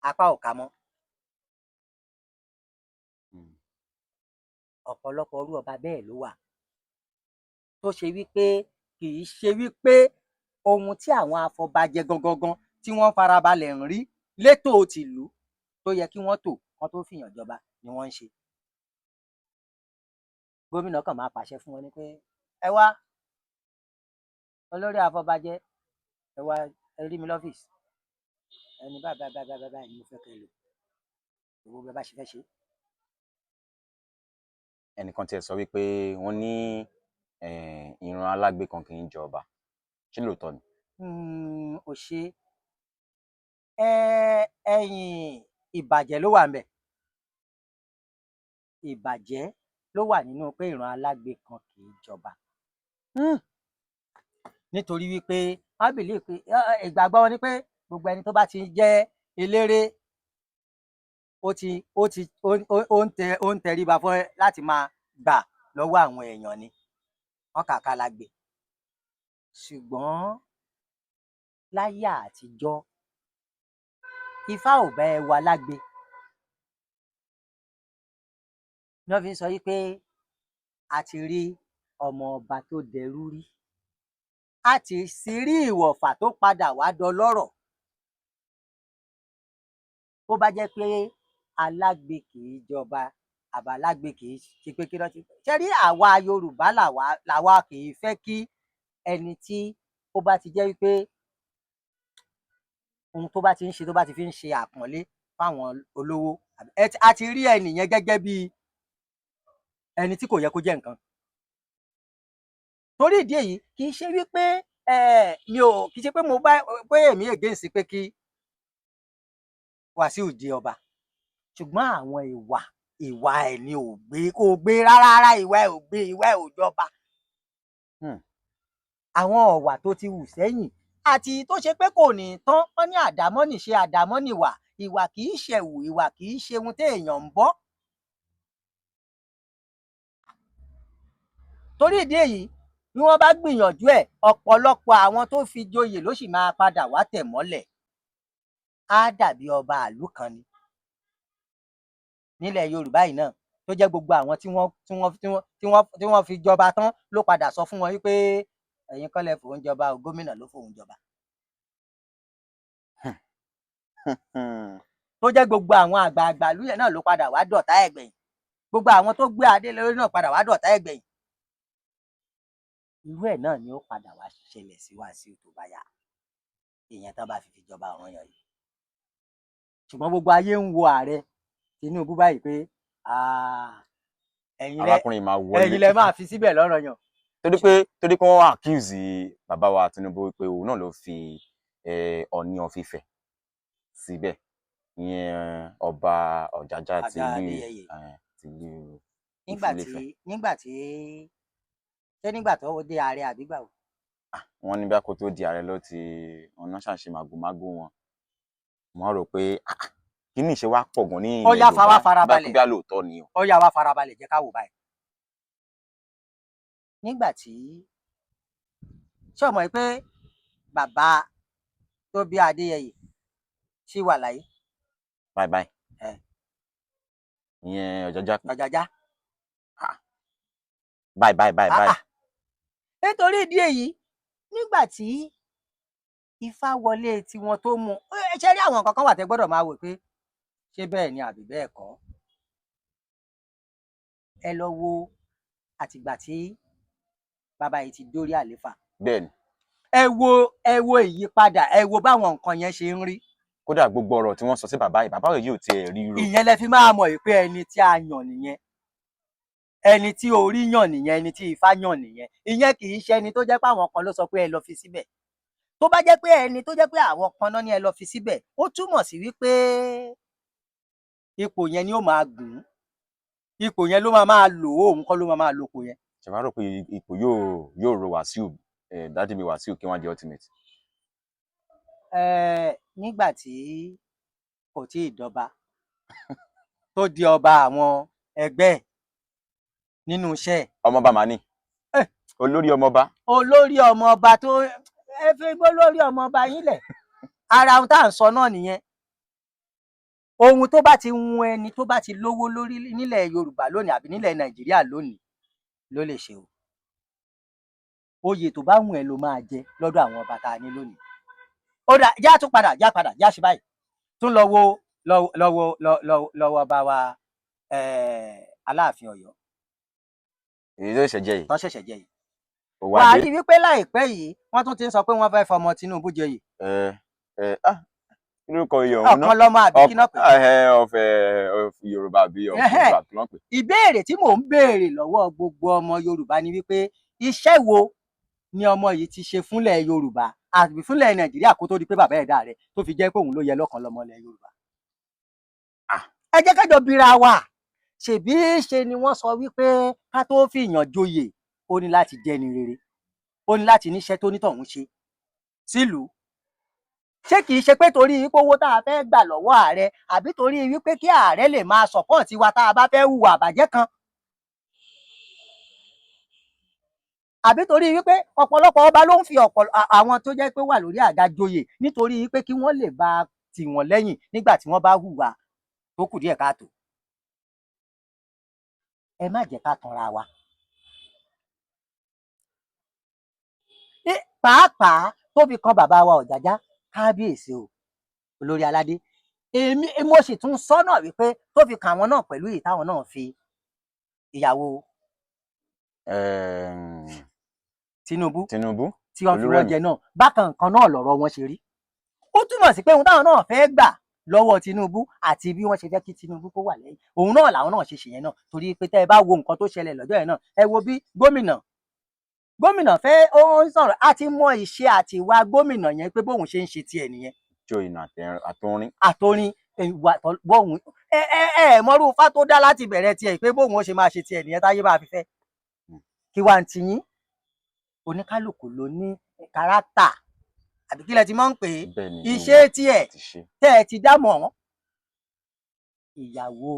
apá ò ká mọ́. Ọ̀pọ̀lọpọ̀ irú ọba bẹ́ẹ̀ ló wà, tó ṣe wípé kì í ṣe wípé ohun tí àwọn afọbajẹ gangan tí wọ́n farabalẹ̀ ń rí létò tìlú tó yẹ kí wọ́n tò kán tó fìyàn jọba ni wọ́n ń ṣe. Gómìnà kàn máa pàṣẹ fún wọn ní pé ẹ wá olórí afọbajẹ, ẹ wá ẹ rí mi lọ́fíìsì, ẹni báyìí ni mo fẹ́ kẹ́ lò, owó bẹ́ẹ̀ bá ṣe fẹ́ ṣe. Ẹnìkan tiẹ̀ sọ wípé wọ́n ní ìran alágbe kan kì í jọba, ṣé lóòótọ́ ni? Ò ṣe ẹ̀yìn ìbàjẹ́ ló wà ńbẹ̀, ìbàjẹ́ ló wà nínú pé ìran alágbe kan kì í jọba. Nítorí wípé wọ́n believe pé ìgbàgbọ́ wọn ni pé gbogbo ẹni tó bá ti jẹ́ eléré ó ń tẹríba fún láti máa gbà lọ́wọ́ àwọn èèyàn ni. wọ́n kà ká lágbe. Ṣùgbọ́n láyé àtijọ́ Ifá ò bá ẹ wá lágbe. Ní wọ́n fi ń sọ wípé a ti rí ọmọ ọba tó dẹrú rí, a ti sì rí ìwọ̀fà tó padà wá dọlọ́rọ̀. Bó bá jẹ́ pé alágbe kì í jọba, àbálágbe kì í ṣe pé kí lọ́ọ́ ti ṣe rí àwa Yorùbá làwa kì í fẹ́ kí ẹni tí ó bá ti jẹ́ wípé ohun tó bá ti ń ṣe tó bá ti fi ń ṣe àpọ́nlé fáwọn olówó, a ti rí ẹnìyẹn gẹ́gẹ́ bí ẹni tí kò yẹ kó jẹ́ nǹkan. Torí ìdí èyí kì í ṣe wípé kì í ṣe pé mo bá pé èmi against pé kí Wàsíù di ọba, ṣùgbọ́n àwọn ìwà ẹ̀ ni kò gbé rárá, ìwà ẹ̀ ò jọba. Àwọn ọ̀wà tó ti hù sẹ́yìn àti tó ṣe pé kò ní tán, wọ́n ní àdámọ́nì ṣe àdámọ́nì wà, ìwà kì í ṣẹ̀wù, ìwà kì í ṣe ohun téèyàn ń bọ́. Torí ìdí èyí bí wọ́n bá gbìyànjú ẹ̀, ọ̀pọ̀lọpọ̀ àwọn tó fi joyè ló sì máa padà wá tẹ̀ mọ́lẹ̀. Á dàbí ọba ìlú kan ni nílẹ̀ Yorùbá yìí náà, tó jẹ́ gbogbo àwọn tí wọ́n fi jọba tán ló padà sọ fún wọn wípé ẹ̀yin kọ́ lẹ fòun jọba o, gómìnà ló fòun jọba. Tó jẹ́ gbogbo àwọn àgbààgbà ìlú yẹn náà ló padà wá dọ̀tá ẹ̀ gbẹ̀yìn, gbogbo àwọn tó gbé adé lórí náà padà wá dọ̀tá ẹ̀ gbẹ̀yìn. Irú ẹ̀ náà ni ó padà wá ṣẹlẹ̀ sí Wàsíù tó bá yá, ìyẹn tán bá fi jọba ọ̀ràn yàn yìí. Ṣùgbọ́n gbogbo ayé ń wo ààrẹ Tinubu báyìí pé ẹ̀yin lẹ máa fi síbẹ̀ lọ́rọ̀ yàn. Torí pé wọ́n accuse bàbá wa Tinubu pé òun náà ló fi Ọọ̀ni of Ifẹ̀ síbẹ̀, ìyẹn ọba Ọ̀jájá ti ìlú Ifẹ̀. Nígbà tó dé ààrẹ àbígbà wo? Wọ́n ní bí kò tó di ààrẹ ló ti ọ̀nà ṣàṣe màgòmágó wọn. Wọ́n rò pé kí ni ìṣe wá pọ̀ gan ní ilẹ̀ Yorùbá. Ó yá wá farabalẹ̀. Bá lóòótọ́ ni o. Ó yá wá farabalẹ̀ jẹ́ ká wò báyìí. Nígbà tí ṣé o mọ̀ pé bàbá tó bí Adéyẹyè ṣì wà láyé? Báyìí. Ìyẹn Ọ̀jájá. Báyìí. Nítorí ìdí èyí nígbà tí Ifá wọlé tiwọn tó mú ṣe rí àwọn nǹkan kan wà tẹ́ gbọ́dọ̀ máa wò pé ṣé bẹ́ẹ̀ ni àbí bẹ́ẹ̀ kọ́. Ẹ lọ wo àtìgbà tí bàbá yìí ti dórí àléfà. Bẹ́ẹ̀ni. Ẹ wo ìyípadà, ẹ wo báwọn nǹkan yẹn ṣe ń rí. Kódà gbogbo ọ̀rọ̀ tí wọ́n sọ sí bàbá yìí ò tiẹ̀ rí ro. Ìyẹn lẹ fi máa mọ̀ pé ẹni tí a yàn nìyẹn, ẹni tí orí yàn nìyẹn, ẹni tí Ifá yàn nìyẹn. Ìyẹn kì í ṣe ẹni tó jẹ́ pé àwọn kan ló sọ pé ẹ lọ fi síbẹ̀. Tó bá jẹ́ pé ẹni tó jẹ́ pé àwọn kan náà ní ẹ lọ fi síbẹ̀, ó túmọ̀ sí wípé ipò yẹn ni ó máa gùn, ipò yẹn ló máa lò ó, òun kọ́ ló máa lò ipò yẹn. Ṣé wàá rò pé ipò yóò ro Wàsíù, dádì mi Wàsíù kí wọ́n di ultimate? Nígbà tí kò tí ì dọba tó di ọba àwọn ẹgbẹ́ nínú iṣẹ́ ọmọọba màní olórí ọmọọba tó ẹ fi gbọ́ lórí ọmọọba yín lẹ̀. Ara ohun tá à ń sọ náà nìyẹn. Ohun tó bá ti wun ẹni tó bá ti lówó lórí nílẹ̀ Yorùbá lónìí àbí nílẹ̀ Nàìjíríà lónìí ló lè ṣe o. Oyè tó bá wùn ẹ́ ló máa jẹ lọ́dọ̀ àwọn ọba tá a ní lónìí. Ó dà já tún padà já ṣe báyìí tún lọ́wọ́ ọba wa Aláàfin Ọ̀yọ́. Èyí tó ṣẹ̀ṣẹ̀ jẹ yìí. Tó ṣẹ̀ṣẹ̀ jẹ yìí. Wà á rí wípé láìpẹ́ yìí wọ́n tún ti ń sọ pé wọ́n fẹ́ fọmọ Tinubu joyè. Lórúkọ iye ọ̀hún náà ọ̀kan lọ́mọ àbí kí náà pè. Of Yorùbá àbí of Yorùbá kí náà pè. Ìbéèrè tí mò ń béèrè lọ́wọ́ gbogbo ọmọ Yorùbá ni wípé iṣẹ́ wo ni ọmọ yìí ti ṣe fúnlẹ̀ Yorùbá àbí fúnlẹ̀ Nàìjíríà kó tó di pé bàbá ẹ̀dá rẹ̀ tó fi jẹ́ pé òun ló yẹ lọ́kàn lọ́mọ ilẹ̀ Yorùbá. Ẹ jẹ́ ká jọ bira wa. Ṣèbí ṣe ni wọ́n sọ wípé ká tó fi ìyàn joyè ó ní láti jẹ́ ni rere, ó ní láti níṣẹ́ tó nítọ̀hún ṣe sílùú. Ṣé kìí ṣe pé torí wípé owó tá a fẹ́ gbà lọ́wọ́ ààrẹ àbí torí wípé kí ààrẹ lè máa sọ̀pọ̀tì wa tá a bá fẹ́ hùwà àbàjẹ́ kan àbí torí wípé ọ̀pọ̀lọpọ̀ ọba ló ń fi àwọn tó jẹ́ pé wà lórí àga joyè nítorí wípé kí wọ́n lè bá tì wọ́n lẹ́yìn nígbà tí wọ́n bá hùwà tó kù díẹ̀ káàtó. Ẹ má jẹ́ ká tanra wa. Pàápàá tó fi kan bàbá wa Ọ̀jájá kábíyèsí o olórí aládé, èmi mo sì tún sọ́nà wípé tó fi kàn wọ́n náà pẹ̀lú èyí táwọn náà fi ìyàwó Tinubu tí wọ́n fi wọ́n jẹ náà bákan kan náà lọ̀rọ̀ wọn ṣe rí. Ó túmọ̀ sí pé ohun táwọn náà fẹ́ gbà lọ́wọ́ Tinubu àti bí wọ́n ṣe fẹ́ kí Tinubu kó wà lẹ́yìn òun náà làwọn náà ṣe ṣèyẹn náà, torí pé tẹ́ ẹ bá wo nǹkan tó ṣẹlẹ̀ lọ́jọ́ yẹn náà, ẹ wo bí gómìnà fẹ́ ó ń sọ̀rọ̀, a ti mọ ìṣe àti ìwà gómìnà yẹn pé bóun ṣe ń ṣe tiẹ̀ nìyẹn. joyin àtọrin ìwà bóun mọrú fá tó dá láti bẹ̀rẹ̀ tiẹ̀ pé bóun ó ṣe máa ṣe tiẹ̀ nìyẹn táyé bá fi fẹ́. Kí wá ń tiyín, oníkálùkù ló ní kárátà àbí kílẹ̀ ti máa ń pè é, iṣẹ́ tiẹ̀ tẹ́ ẹ ti dá mọ̀. Ìyàwó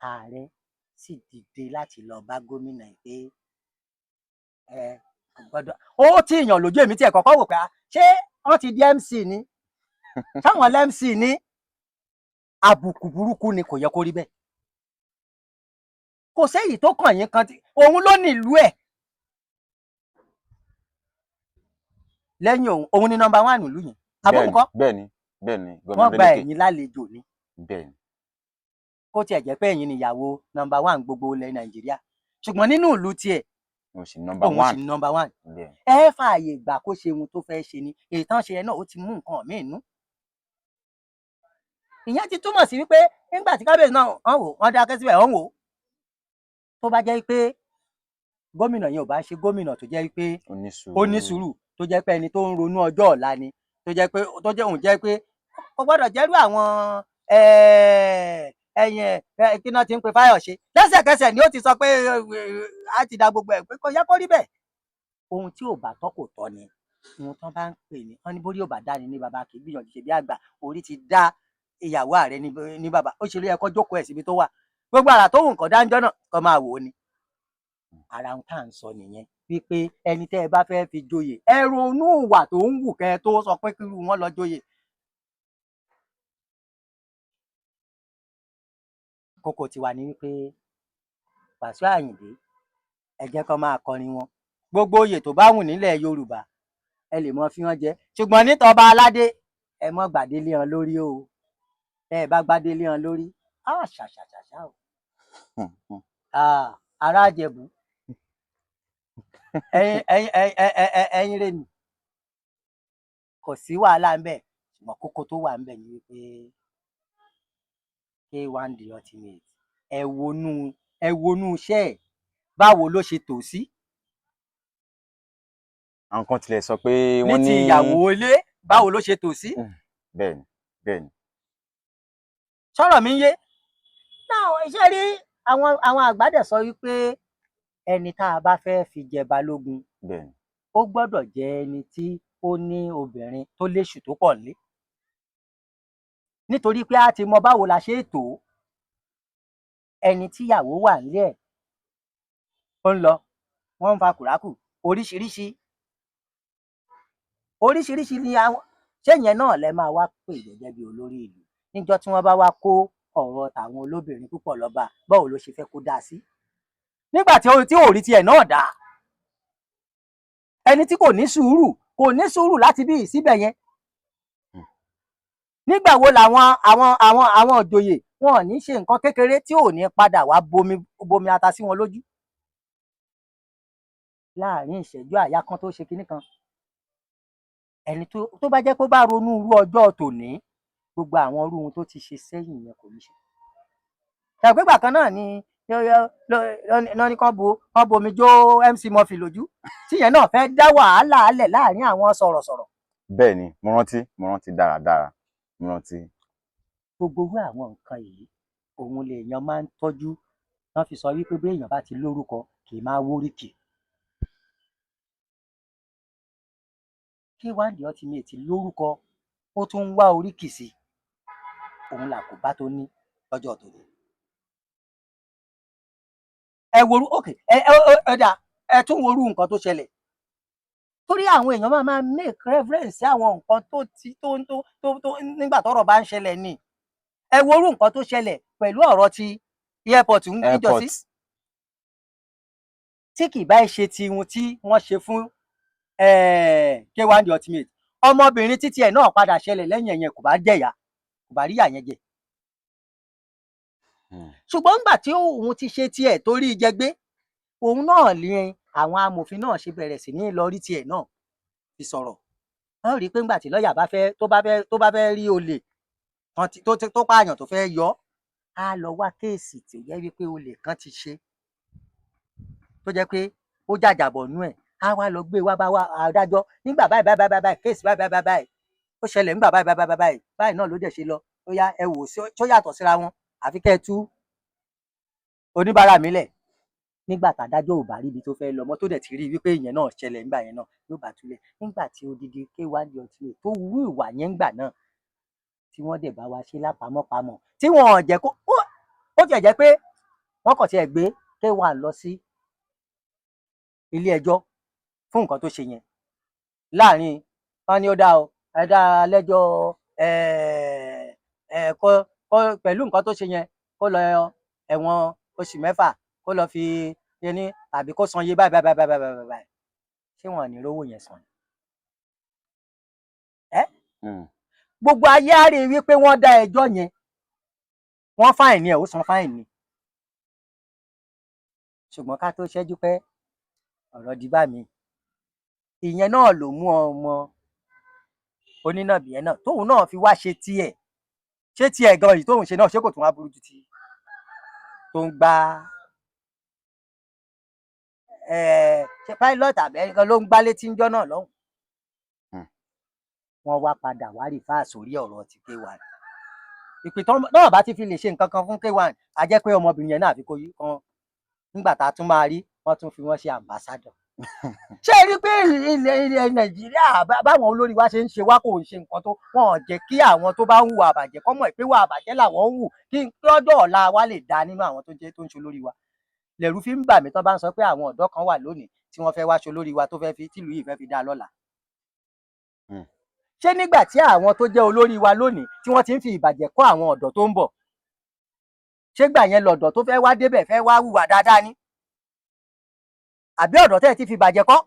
ààrẹ sì dìde láti lọ bá gómìnà pé gbọ́dọ̀ ó tí èèyàn lójú èmi tí ẹ kọ́kọ́ wò pé ṣé wọ́n ti di MC ni táwọn MC ní àbùkù burúkú ni, kò yẹ kó rí bẹ́ẹ̀. Kò séyìí tó kàn yín kan tí òun ló nílùú ẹ̀, lẹ́yìn òun ni number 1 ìlú yẹn. Àbọ̀kọ́ bẹ́ẹ̀ni wọ́n gba ẹ̀yin lálejò ni, bẹ́ẹ̀ni kó tiẹ̀ jẹ́ pé ẹ̀yin ni ìyàwó number 1 gbogbo ilẹ̀ Nàìjíríà, ṣùgbọ́n nínú ìlú tiẹ̀ òun sì number 1. Ẹ fààyè gbà kó ṣe ohun tó fẹ́ ṣe ni, èyí tán ṣe yẹn náà ó ti mú nǹkan míì nú. Ìyẹn ti túmọ̀ sí wípé nígbà tí kábíyèsí náà wọ́n dákẹ́ síbẹ̀ wọ́n wò ó, tó bá jẹ́ pé gómìnà yẹn ò bá ṣe gómìnà tó jẹ́ pé ó ní sùúrù, tó jẹ́ pé ẹni tó ń ronú ọjọ́ ọ̀la ni, tó jẹ́ pé kò gbọ́dọ̀ jẹ́rú àwọn kí náà ti ń pe Fáyọ̀ṣe lẹ́sẹ̀kẹsẹ̀ ni ó ti sọ pé á ti da gbogbo ẹ̀ pé kò yẹ kó rí bẹ́ẹ̀. Ohun tí ò bá tọ́ kò tọ́ ni, ohun tán bá ń pè ní wọ́n ní bórí ò bá dá ni ní baba kì í gbìyànjú ṣe bí àgbà, orí ti dá ìyàwó ààrẹ ní baba, ó ṣe ló yẹ kó jókòó ẹ̀ síbi tó wà, gbogbo àrà tó wù nǹkan dáńjọ́ náà kó máa wò ó ni. Ara ohun tá à ń sọ nìyẹn wípé ẹni tẹ́ ẹ bá fẹ́ fi joyè ẹ ronú ìwà tó ń wù kẹ́ ẹ tó sọ pé kírú wọn lọ joyè. Kókó tiwa ni wípé Wàsíù Àyìndé ẹ jẹ́ kó máa kọrin wọn, gbogbo oyè tó bá wù nílẹ̀ Yorùbá ẹ lè mọ fi wọn jẹ, ṣùgbọ́n nítọba aládé ẹ mọ́ gbàdé lé wọn lórí o, ẹ bá gbàdé lé wọn lórí ṣàṣàṣàṣà o. Ará Ìjẹ̀bú ẹ̀yin rẹ̀ nì kò sí wàhálà ń bẹ, ṣùgbọ́n kókó tó wà ń bẹ ni wípé K1 the ultimate ẹ wonú iṣẹ́ ẹ̀ báwo ló ṣe tò sí. Àwọn kan tilẹ̀ sọ pé wọ́n ní ti ìyàwó ilé báwo ló ṣe tò sí. Bẹ́ẹ̀ni. Sọ̀rọ̀ mi ń yé náà, iṣẹ́ rí àwọn àgbà dẹ̀ sọ wípé ẹni tá a bá fẹ́ fi jẹ balógun ó gbọ́dọ̀ jẹ́ ẹni tí ó ní obìnrin tó léṣù tó pọ̀ nílé, nítorí pé a ti mọ báwo la ṣe tò ó. Ẹni tíyàwó wà nílé ẹ̀ ó ń lọ wọ́n ń fa kùrákù oríṣiríṣi ni àwọn ṣé yẹn náà lẹ máa wá pè gẹ́gẹ́ bí olórí ìlú níjọ́ tí wọ́n bá wá kó ọ̀rọ̀ tàwọn olóbìnrin púpọ̀ lọ́ba, báwo ló ṣe fẹ́ kó dá sí nígbà tí ò rí tiẹ̀ náà dá. Ẹni tí kò ní sùúrù láti bí ìsíbẹ̀ yẹn, nígbà wo làwọn àwọn òjòyè wọn ò ní ṣe nǹkan kékeré tí ò ní padà wá bomi ata sí wọn lójú láàrin ìṣẹ́jú àyá kan tó ṣe kinní kan. Ẹni tó bá jẹ́ pé ó bá ronú irú ọjọ́ tòní, gbogbo àwọn irú ohun tó ti ṣe sẹ́yìn yẹn kò ní ṣe. Ṣàgbégbà kan náà ni ní kán bomi jó MC Murphy lójú tíyẹn náà fẹ́ dá wàhálà alẹ̀ láàrin àwọn sọ̀rọ̀sọ̀rọ̀. Bẹ́ẹ̀ni, mo rántí dáradára, mo rántí. Gbogbo irú àwọn nǹkan yìí òun lèèyàn máa ń tọ́jú, wọ́n fi sọ wípé bí èèyàn bá ti lórúkọ kì í máa wóríkì. K1 the ultimate lórúkọ ó tún ń wá oríkì sí, òun làkóbá tó ní lọ́jọ́ tòní. Ẹ wo òkè ọ̀dà ẹ tún worú nǹkan tó ṣẹlẹ̀ torí àwọn èèyàn máa make reference sí àwọn nǹkan tó nígbà tọ́rọ̀ bá ń ṣẹlẹ̀ ni ẹ worú nǹkan tó ṣẹlẹ̀ pẹ̀lú ọ̀rọ̀ ti airport ń níjọ́sí tí kì bá ṣe ti ohun tí wọ́n ṣe fún K1 The Ultimate ọmọbìnrin títí ẹ̀ náà padà ṣẹlẹ̀ lẹ́yìn ẹ̀yẹn kò bá jẹ̀yà kò bá ríyà yẹn jẹ ṣùgbọ́n nígbà tí òun ti ṣe tiẹ̀ torí jẹgbé òun náà ní àwọn amòfin náà ṣe bẹ̀rẹ̀ sí ní lọ rí tiẹ̀ náà fi sọ̀rọ̀ wọ́n rí i pé ńgbà tí lọ́ọ̀yà tó bá fẹ́ rí olè tó pààyàn tó fẹ́ yọ á lọ wá kéèsì tí ó jẹ́ wípé olè kan ti ṣe tó jẹ́ pé ó jàjàbọ̀ nú ẹ̀ á wá lọ gbé wá bá wá adájọ́ nígbà báyìí kéèsì báyìí ó ṣẹlẹ̀ nígbà báyìí náà ló dẹ̀ ṣe lọ ó yá ẹ wò tó yàtọ̀ síra wọn àfi kẹ́ ẹ tú oníbàárà mi lẹ̀ nígbà tàdájọ́ ò bá rí ibi tó fẹ́ lọ mọ́ tó dẹ̀ ti rí wípé ìyẹn náà ṣẹlẹ̀ nígbà yẹn náà yóò bá túlẹ̀ nígbà tí odidi K1 The Ultimate tó wú ìwà yẹn ńgbà náà tí wọ́n dẹ̀ bá wa ṣe lápamọ́pamọ́ tí wọ́n jẹ́ kó ó tiẹ̀ jẹ́ pé wọ́n kàn tiẹ̀ gbé K1 lọ sí ilé ẹjọ́ fún nǹkan tó ṣe yẹn láàrin wọn ni ó dá o ẹ dá lẹ́jọ́ pẹ̀lú nǹkan tó ṣe yẹn kó lọ ẹ̀wọ̀n oṣù 6 kó lọ fi yẹni tàbí kó san iye báyìí ṣé wọn ní rówó yẹn san gbogbo ayé á rí i wípé wọ́n dá ẹjọ́ yẹn wọ́n fáìní ẹ̀ ó san fáìní ṣùgbọ́n ká tó ṣẹ́jú pé ọ̀rọ̀ di bá mi ìyẹn náà ló mú ọmọ onínàbìyẹn náà tóun náà fi wá ṣe tiẹ̀ gan yìí tóun ṣe náà ṣé kò tún wá burú ju ti tó ń gba ṣe pilot àbẹ́ríkan ló ń gbá létí ńjọ́ náà lọ́hùn wọ́n wá padà wá rí fáà sórí ọ̀rọ̀ ti K1 ìpè náà bá ti fi lè ṣe nǹkan kan fún K1 a jẹ́ pé ọmọbìnrin yẹn náà àfi kó yí kan nígbà tá a tún máa rí wọ́n tún fi wọ́n ṣe ambassador ṣé rí pé ilẹ̀ Nàìjíríà báwọn olórí wa ṣe ń ṣe wá kò ń ṣe nǹkan tó wọn jẹ́ kí àwọn tó bá ń hùwà àbàjẹ́ kọ́ mọ̀ pé wà àbàjẹ́ làwọn ń hù kí lọ́jọ́ ọ̀la wa lè dá nínú àwọn tó ń ṣe olórí wa lẹ̀rú fi ń bà mí tán bá ń sọ pé àwọn ọ̀dọ́ kan wà lónìí tí wọ́n fẹ́ wá ṣe olórí wa tó fẹ́ fi tìlú yìí fẹ́ fi dá lọ́la ṣé nígbà tí àwọn tó jẹ́ olórí wa lónìí tí wọ́n ti ń fi ìbàjẹ́ kọ́ àwọn ọ̀dọ́ tó ń bọ̀ ṣé gbà yẹn lọ̀dọ̀ tó fẹ́ wá débẹ̀ fẹ́ wá hùwà dáadáa ni àbí ọ̀dọ́ tẹ́ ti fi ìbàjẹ́ kọ́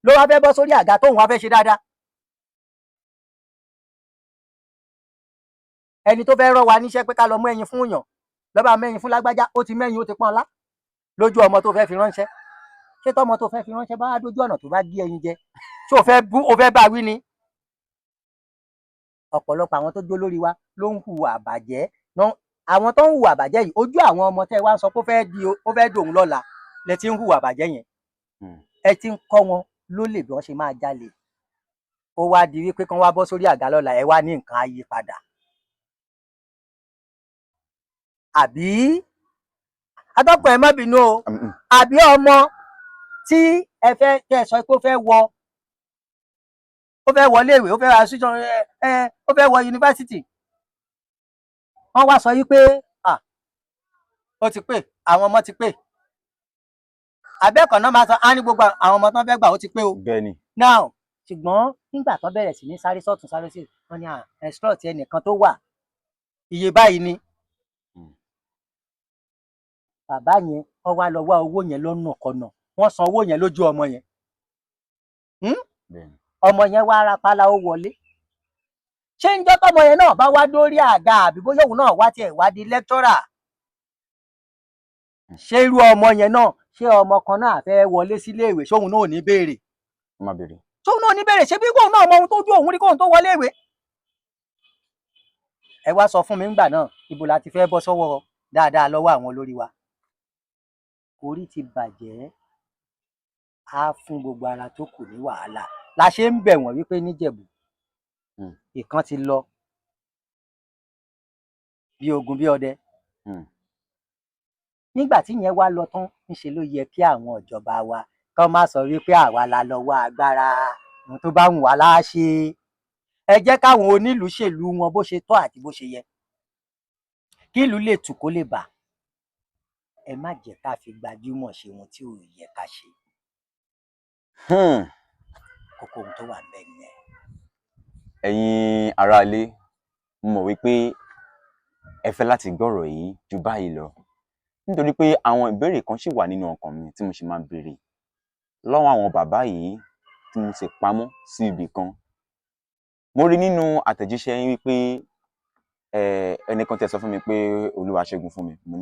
ló wá fẹ́ bọ́ sórí àga tóun wá fẹ́ ṣe dáadáa ẹni tó fẹ́ rọ́ wa níṣẹ́ pé ká lọ mú ẹyin fún yàn lọ́ba mẹ́yin fún lágbájá ó ti mẹ́yin ó ti pọ́n ọlá lójú ọmọ tó fẹ́ fi ránṣẹ́ ṣé tọ́mọ tó fẹ́ fi ránṣẹ́ bá dójú ọ̀nà tó bá gé ẹyin jẹ ṣé o fẹ́ bá wí ni ọ̀pọ̀lọpọ̀ àwọn tó jó lórí wa ló ń hùwà àbàjẹ́ àwọn tó ń hùwà àbàjẹ́ yìí ojú àwọn ọmọ tẹ́ wá ń sọ pé ó fẹ́ dòun lọ́la lẹ ti ń hùwà àbàjẹ́ yẹn ẹ ti ń kọ́ wọn lólè bí wọ́n ṣe máa jalè ó wá di wípé kán wá bọ́ sórí àga lọ́la ẹ wá ní nǹkan á yí padà àbí atọ́kùn ẹ má bínú o àbí ọmọ tí ẹ fẹ́ tẹ́ ẹ sọ pé ó fẹ́ wọ iléèwé ó fẹ́ wọ aṣíṣan ó fẹ́ wọ yunifásitì wọ́n wá sọ yí pé ó ti pé àwọn ọmọ ti pé abẹ́ẹ̀kọ́ náà máa sọ á ní gbogbo àwọn ọmọ tó ń fẹ́ gbà ó ti pé o now ṣùgbọ́n nígbà tó bẹ̀rẹ̀ sí ní sáré sọ́tún sáré sí wọ́n ní extra ti ẹnìkan tó wà iye báyìí ni bàbá yẹn wọ́n wá lọ wá owó yẹn lọ́nà kọ̀nà wọ́n san owó yẹn lójú ọmọ yẹn ọmọ yẹn wá rápálá ó wọlé ṣé ń jọ́ tọ́mọ yẹn náà bá wá dórí àga àbí bóyá òun náà wá tiẹ̀ wá di lẹ́kítọ́rà ṣé irú ọmọ yẹn náà ṣé ọmọ kan náà fẹ́ wọlé sílé ìwé ṣóun náà ò ní béèrè ṣóun náà ò ní béèrè ṣé bí kóun náà mọ ohun tó ju òun rí kóun tó wọlé ìwé ẹ wá sọ fún mi ńgbà náà ibo la ti fẹ́ bọ́ sọ́wọ́ dáadáa lọ́wọ́ àwọn olórí wa orí ti bàjẹ́ á fún gbogbo ara tó kù ní wàhálà la ṣe ń bẹ̀ wọ́n wípé níjẹ̀bú ìkan ti lọ bí ogun bí ọdẹ nígbà tí yẹn wá lọ tán níṣe ló yẹ kí àwọn ìjọba wa kán má sọ wípé àwa la lọ́wọ́ agbára ohun tó bá wù wá láá ṣe ẹ jẹ́ káwọn onílùú ṣèlú wọn bó ṣe tọ́ àti bó ṣe yẹ kí ìlú lè tù kó lè bà ẹ má jẹ́ ká fi gbajúmọ̀ ṣe ohun tí ò yẹ ká ṣe. Kókó ohun tó wà ńbẹ̀ nìyẹn. Ẹ̀yin aráalé, mo mọ̀ wípé ẹ fẹ́ láti gbọ́rọ̀ yìí ju báyìí lọ nítorí pé àwọn ìbéèrè kan ṣì wà nínú ọkàn mi tí mo ṣì máa béèrè lọ́wọ́ àwọn bàbá yìí tí mo sì pamọ́ sí ibì kan. Mo rí nínú àtẹ̀jíṣẹ́ yín wípé ẹnìkan tẹ́ sọ fún mi pé Olúwa ṣẹ́gun fún mi. Mo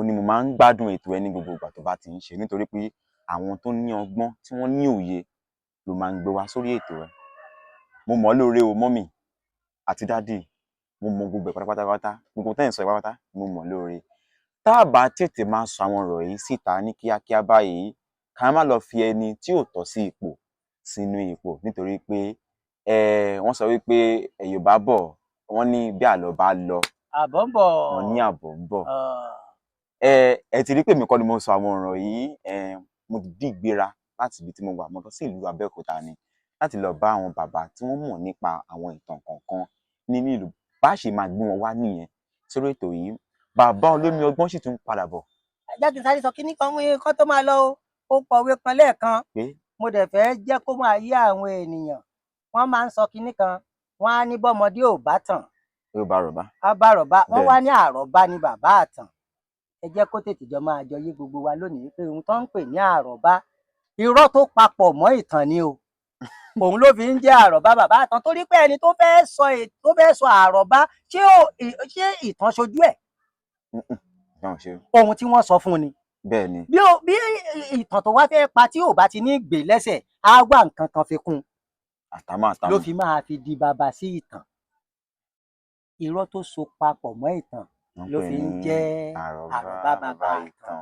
ní mo máa ń gbádùn ètò ẹ ní gbogbo ìgbà tó bá ti ń ṣe nítorí pé àwọn tó ní ọgbọ́n tí wọ́n ní òye ló máa ń gbé wá sórí ètò ẹ. Mo mọ̀ ọ́ lóore o mọ́mì àti dádì, mo mọ gbogbo ẹ̀ pátápátá, gbogbo tẹ́ ẹ̀ ń sọ ẹ̀ pátápátá mo mọ̀ lóore. Tá a bá tètè máa sọ àwọn ọ̀rọ̀ yìí síta ní kíákíá báyìí, ká má lọ fi ẹni tí ò tọ́ sí ipò sínú ipò nítorí pé wọ́n sọ wípé Yorùbá bọ̀ wọ́n ní bí àlọ́ bá lọ àbọ̀ ń bọ̀. wọ́n ní àbọ̀ ń bọ̀. Ẹ ti rí pé mi kọ́ ni mo sọ àwọn ọ̀rọ̀ yìí, mo dìídì gbéra láti ibi tí mo wà mo lọ sí ìlú Abẹ́òkúta ni láti lọ bá àwọn bàbá tí wọ́n mọ̀ nípa àwọn ìtàn kọ̀ọ̀kan nínú ìlú. Bá ṣe máa gbé wọn wá nìyẹn sórí ètò yìí. Bàbá olómi ọgbọ́n sì tún padà bọ̀. Jáde sáré sọ kíní kan wí kán tó máa lọ o. Ó kọ̀wé kan lẹ́ẹ̀kan. Mo dẹ̀ fẹ́ jẹ́ kó máa yé àwọn ènìyàn. Wọ́n máa ń sọ kíní kan, wọ́n á ní bọ́mọdé ò bá tàn. Yóò bá àròbá. Á bá àròbá. Wọ́n wá ní àròbá ni bàbá àtàn. Ẹ jẹ́ kó tètè jọ máa jọ yé gbogbo wa lónìí pé ohun tó ń pè ní àròbá, irọ́ tó papọ̀ mọ́ ìtàn ni o. Òun ló fi ń jẹ́ àròbá bàbá àtàn torí pé ẹni tó fẹ́ sọ àròbá ṣé ìtàn ṣojú ẹ̀? Ohun tí wọ́n sọ fún ni. Bẹ́ẹ̀ni. Bí ìtàn tó wá fẹ́ pa tí ò bá ti ní gbè lẹ́sẹ̀, á wá nǹkan kan fi kún. Àtàmọ́. Ló fi máa fi di bàbá sí ìtàn. Irọ́ tó so papọ̀ mọ́ ìtàn ló fi ń jẹ́ àròbá bàbá ìtàn.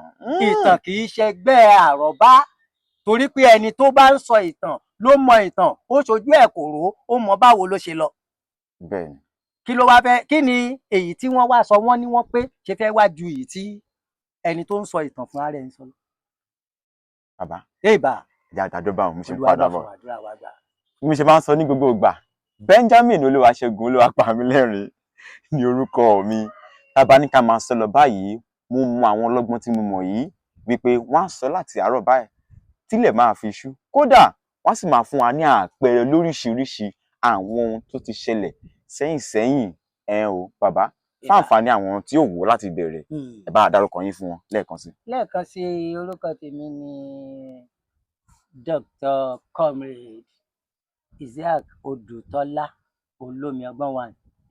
Ìtàn kì í ṣẹgbẹ́ àròbá torí pé ẹni tó bá ń sọ ìtàn ló mọ ìtàn, ó ṣojú ẹ̀ kòró, ó mọ báwo ló ṣe lọ. Bẹ́ẹ̀ni. Kí ló wá fẹ́? Kí ni èyí tí wọ́n wá sọ wọ́n ní wọ́n pé ṣe fẹ́ wá ju èyí tí ẹni tó ń sọ ìtàn fún ara ẹ̀ ń sọ lọ? Bàbá. Èèbà. Ìjà àtàjọ bá wọn mo ṣe ń padà bọ̀. Bí mo ṣe máa ń sọ ní gbogbo ìgbà, Benjamin Olúwaṣẹ́gun Olúwapamílẹ́rìn ní orúkọ mi. Tábà ní ká máa sọ lọ báyìí, mo mọ àwọn ọlọ́gbọ́n tí mo mọ̀ yìí wípé wọ́n á sọ láti àárọ̀ báyìí tílẹ̀ máa fi ṣú. Kódà wọ́n sì máa fún wa ní àpẹẹrẹ lóríṣiríṣi àwọn ohun tó ti ṣẹlẹ̀ sẹ́yìn o bàbá. Fún àǹfààní àwọn tí ò wò láti bẹ̀rẹ̀, ẹ bá dárúkọ yín fún wọn lẹ́ẹ̀kan sí. Lẹ́ẹ̀kan sí, orúkọ tèmi ni Dr. Comrade Isiaq Odùtọ́lá olómi ọgbọ́n wa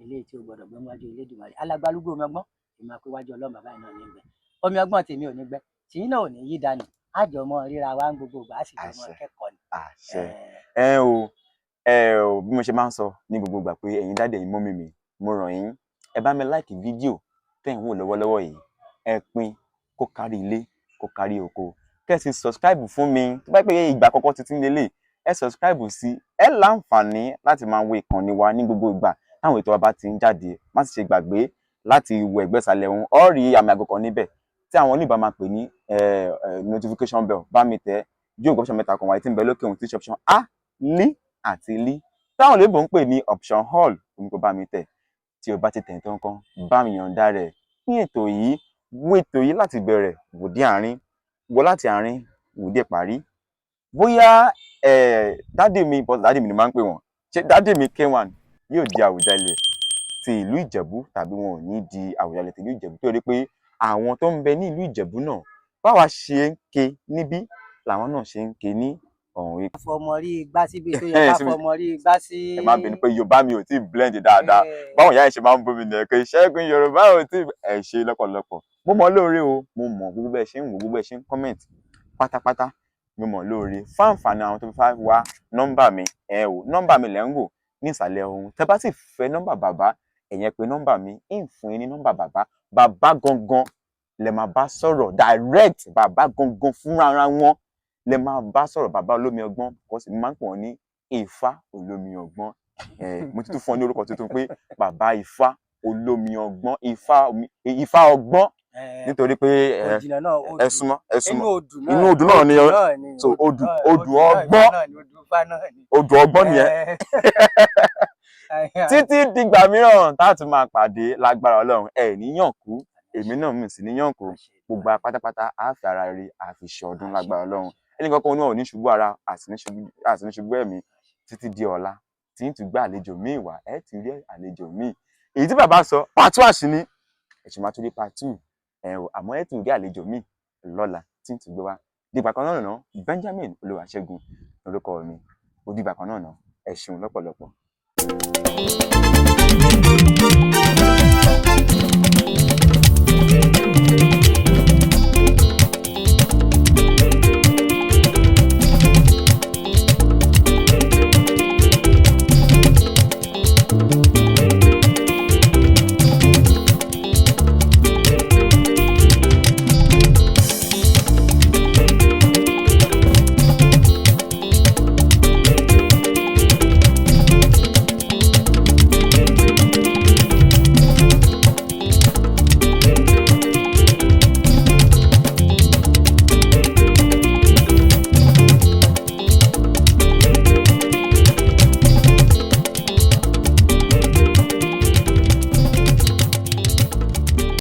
eléyìí tí ó gbọ́dọ̀ gbé wájú Elédùmarè. Alágbálúgbò omi ọgbọ́n èmi àpé wájú Ọlọ́run bàbá yìí náà ní gbẹ. Omi ọgbọ́n tèmi ò ní gbẹ, tìyín náà ò ní yí dànù. Àjọmọ ríra wa ń gbogbo ìgbà á sì jọmọ kẹ́kọ̀ọ́ ni. Àṣẹ. Bí mo ṣe máa ń sọ ní gbogbo ìgbà pé ẹ̀yin dáàdì ẹ̀yin mọ́mì mi, mo rọ̀ yín, ẹ bá mi láìkì fídíò tẹ́ ń wò lọ́wọ́lọ́wọ́ yìí, ẹ pín kó kárí ilé kó kárí oko. Kẹ́ sì subscribe fún mi tó bá pé ìgbà àkọ́kọ́ ti ń lélẹ̀, ẹ subscribe sí, ẹ láǹfààní láti máa wo ìkànnì wa ní gbogbo ìgbà táwọn ètò wa bá ti ń jáde. Má sì ṣe gbàgbé láti wo ẹ̀gbẹ́ ìsàlẹ̀ wọn, ó rí àmì àgọ́ kan níbẹ̀ tí àwọn oníbàá máa pè ní notification bell. Bá mi tẹ̀ yóò gbọ́ option mẹ́ta kan wáyé tí ń bẹ lókè òun tí option A, L àti L. Táwọn olóyìnbó ń pè ní option all, òun kò bá mi tẹ̀. Tí o bá ti tẹ̀ tán kan, bá mi yọ̀ǹda rẹ̀ ní ètò yìí. Wo ètò yìí láti bẹ̀rẹ̀ wò dé àárín, wo láti àárín wò dé parí. Bóyá dádì mi ni máa ń pè wọ́n, ṣé dádì mi K1 yóò di Àwùjalẹ̀ ti ìlú Ìjẹ̀bú tàbí wọn ò ní di Àwùjalẹ̀ ti ìlú Ìjẹ̀bú torí pé àwọn tó ń bẹ ní ìlú Ìjẹ̀bú náà báwa ṣe ń ké níbí làwọn náà ṣe ń ké ní ọ̀hún. Fọmọrí igbá síbi tó yẹ ká fọmọrí igbá sí. Ẹ má bínú pé Yorùbá mi ò tí ì blend dáadáa. Báwọn ìyá ẹ̀ ṣe máa ń bómi nìyẹn pé Ṣẹ́gun Yorùbá ò tí ì ṣe lọ́pọ̀lọpọ̀. Mo mọ̀ lóore o, mo mọ̀ gbogbo bẹ́ẹ̀ ṣe ń wò, gbogbo bẹ́ẹ̀ ṣe ń comment pátápátá. Mo mọ̀ lóore. Fún àǹfààní àwọn tó fẹ́ wá nọ́mbà mi, nọ́mbà mi lẹ́ ń wò ní ìsàlẹ̀ ohun. Tẹ́ bá sì fẹ́ nọ́mbà bàbá, ẹ̀yẹn pé nọ́mbà mi, ń fún yín ní nọ́mbà bàbá. Bàbá gangan lẹ máa bá sọ̀rọ̀ direct, bàbá gangan fúnra ara wọn lẹ máa bá sọ̀rọ̀. Bàbá olómi ọgbọ́n, kò sì máa ń pè wọ́n ní Ifá olómi ọgbọ́n. Mo ti tún fún ọ ní orúkọ tuntun pé bàbá Ifá olómi ọgbọ́n, Ifá ọgbọ́n, nítorí pé ẹ súnmọ́ inú odù náà ni so odù ọgbọ́n, odù ọgbọ́n nìyẹn. Títí dìgbà mìíràn tá a tún máa pàdé lágbára Ọlọ́run, ẹ níyàn kú èmi náà mi sì ní yànkó gbogbo pátápátá á fi ara rí àfi ṣe ọdún lágbára Ọlọ́run ẹnì kankan náà ò ní ṣubú ara àti ní ṣubú ẹ̀mí títí di ọ̀la tí ń tún gbé àlejò míì wá ẹ ti rí àlejò míì èyí tí bàbá sọ part 1 àṣì ni ẹ̀sùn máa tún dé part 2 àmọ́ ẹ tún rí àlejò míì lọ́la tí ń tún gbé wá dìgbà kan náà ná Benjamin Olúwaṣẹ́gun lórúkọ mi ó dìgbà kan náà ná ẹ ṣeun lọ́pọ̀lọpọ̀.